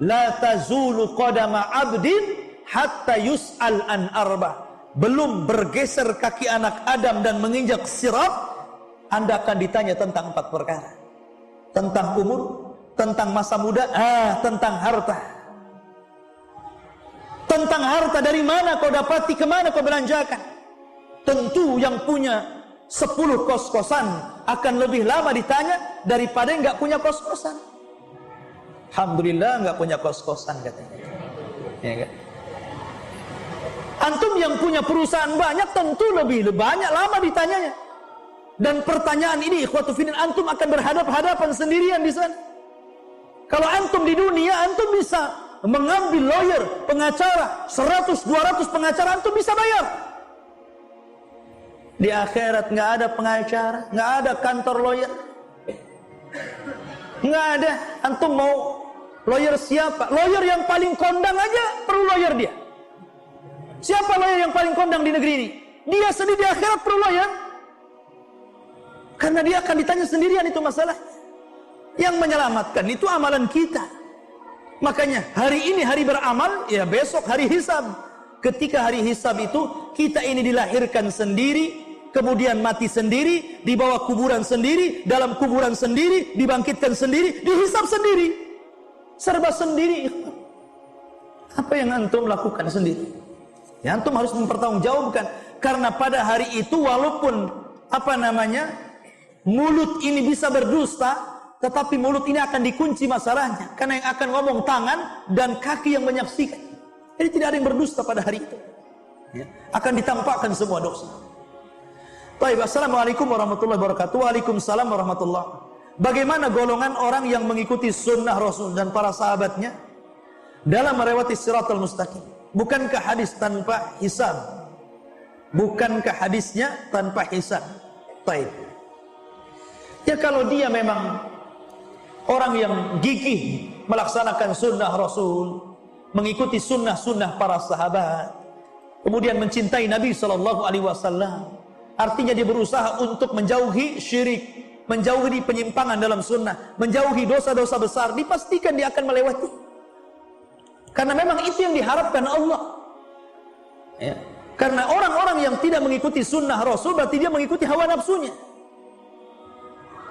La tazulu qadama 'abdin hatta yus'al an arba. Belum bergeser kaki anak Adam dan menginjak sirat, Anda akan ditanya tentang 4 perkara. Tentang umur, tentang masa muda, tentang harta. Tentang harta, dari mana kau dapati, kemana kau belanjakan. Tentu yang punya 10 kos-kosan akan lebih lama ditanya daripada yang nggak punya kos-kosan. Alhamdulillah nggak punya kos-kosan katanya. Ya kan? Antum yang punya perusahaan banyak tentu lebih banyak lama ditanyanya. Dan pertanyaan ini ikhwatu fillah, antum akan berhadap-hadapan sendirian di sana. Kalau antum di dunia, antum bisa mengambil lawyer, pengacara, 100-200 pengacara, antum bisa bayar. Di akhirat nggak ada pengacara, nggak ada kantor lawyer, nggak ada. Antum mau lawyer siapa? Lawyer yang paling kondang aja perlu lawyer dia. Siapa lawyer yang paling kondang di negeri ini? Dia sendiri di akhirat perlu lawyer. Karena dia akan ditanya sendirian itu masalah. Yang menyelamatkan itu amalan kita. Makanya hari ini hari beramal, ya besok hari hisab. Ketika hari hisab itu kita ini dilahirkan sendiri, kemudian mati sendiri, dibawa kuburan sendiri, dalam kuburan sendiri, dibangkitkan sendiri, dihisab sendiri. Serba sendiri. Apa yang antum lakukan sendiri? Ya, antum harus mempertanggungjawabkan. Karena pada hari itu walaupun mulut ini bisa berdusta, tetapi mulut ini akan dikunci masalahnya. Karena yang akan ngomong tangan dan kaki yang menyaksikan. Jadi tidak ada yang berdusta pada hari itu. Ya, akan ditampakkan semua dosa. Baik, assalamualaikum warahmatullahi wabarakatuh. Waalaikumsalam warahmatullahi. Bagaimana golongan orang yang mengikuti sunnah Rasul dan para sahabatnya dalam melewati siratal mustaqim? Bukankah hadis tanpa hisab? Bukankah hadisnya tanpa hisab? Baik. Ya kalau dia memang orang yang gigih melaksanakan sunnah Rasul, mengikuti sunnah-sunnah para sahabat, kemudian mencintai Nabi SAW, artinya dia berusaha untuk menjauhi syirik, menjauhi penyimpangan dalam sunnah, menjauhi dosa-dosa besar, dipastikan dia akan melewati. Karena memang itu yang diharapkan Allah. Ya. Karena orang-orang yang tidak mengikuti sunnah Rasul berarti dia mengikuti hawa nafsunya.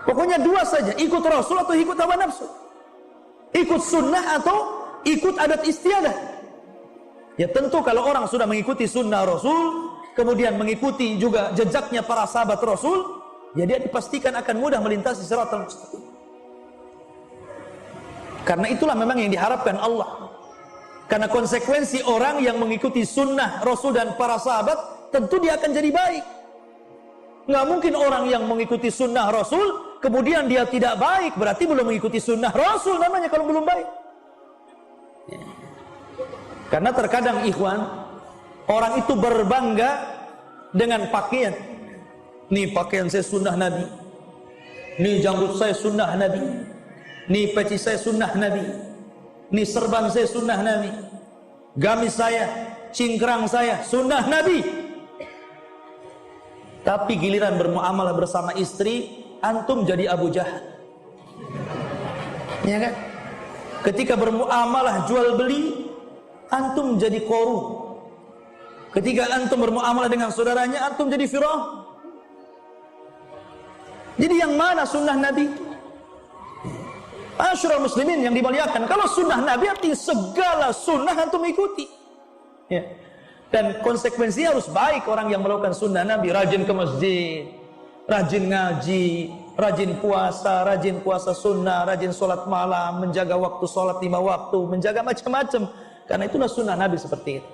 Pokoknya dua saja, ikut Rasul atau ikut hawa nafsu. Ikut sunnah atau ikut adat istiadat. Ya tentu kalau orang sudah mengikuti sunnah Rasul, kemudian mengikuti juga jejaknya para sahabat Rasul, ya dia dipastikan akan mudah melintasi siratal mustaqim. Karena itulah memang yang diharapkan Allah. Karena konsekuensi orang yang mengikuti sunnah Rasul dan para sahabat, tentu dia akan jadi baik. Nggak mungkin orang yang mengikuti sunnah Rasul, kemudian dia tidak baik, berarti belum mengikuti sunnah Rasul namanya kalau belum baik. Karena terkadang ikhwan, orang itu berbangga dengan pakaian. Nih pakaian saya sunnah Nabi, nih janggut saya sunnah Nabi, nih peci saya sunnah Nabi, nih serban saya sunnah Nabi, gamis saya, cingkrang saya sunnah Nabi. Tapi giliran bermuamalah bersama istri, antum jadi Abu Jahal. Ya kan? Ketika bermuamalah jual beli, antum jadi Qaru. Ketika antum bermuamalah dengan saudaranya, antum jadi Firaun. Jadi yang mana sunnah Nabi itu? Asyurul muslimin yang dimuliakan, kalau sunnah Nabi artinya segala sunnah antum ikuti. Ya. Dan konsekuensinya harus baik orang yang melakukan sunnah Nabi, rajin ke masjid, rajin ngaji, rajin puasa sunnah, rajin sholat malam, menjaga waktu sholat 5 waktu, menjaga macam-macam. Karena itulah sunnah Nabi seperti itu.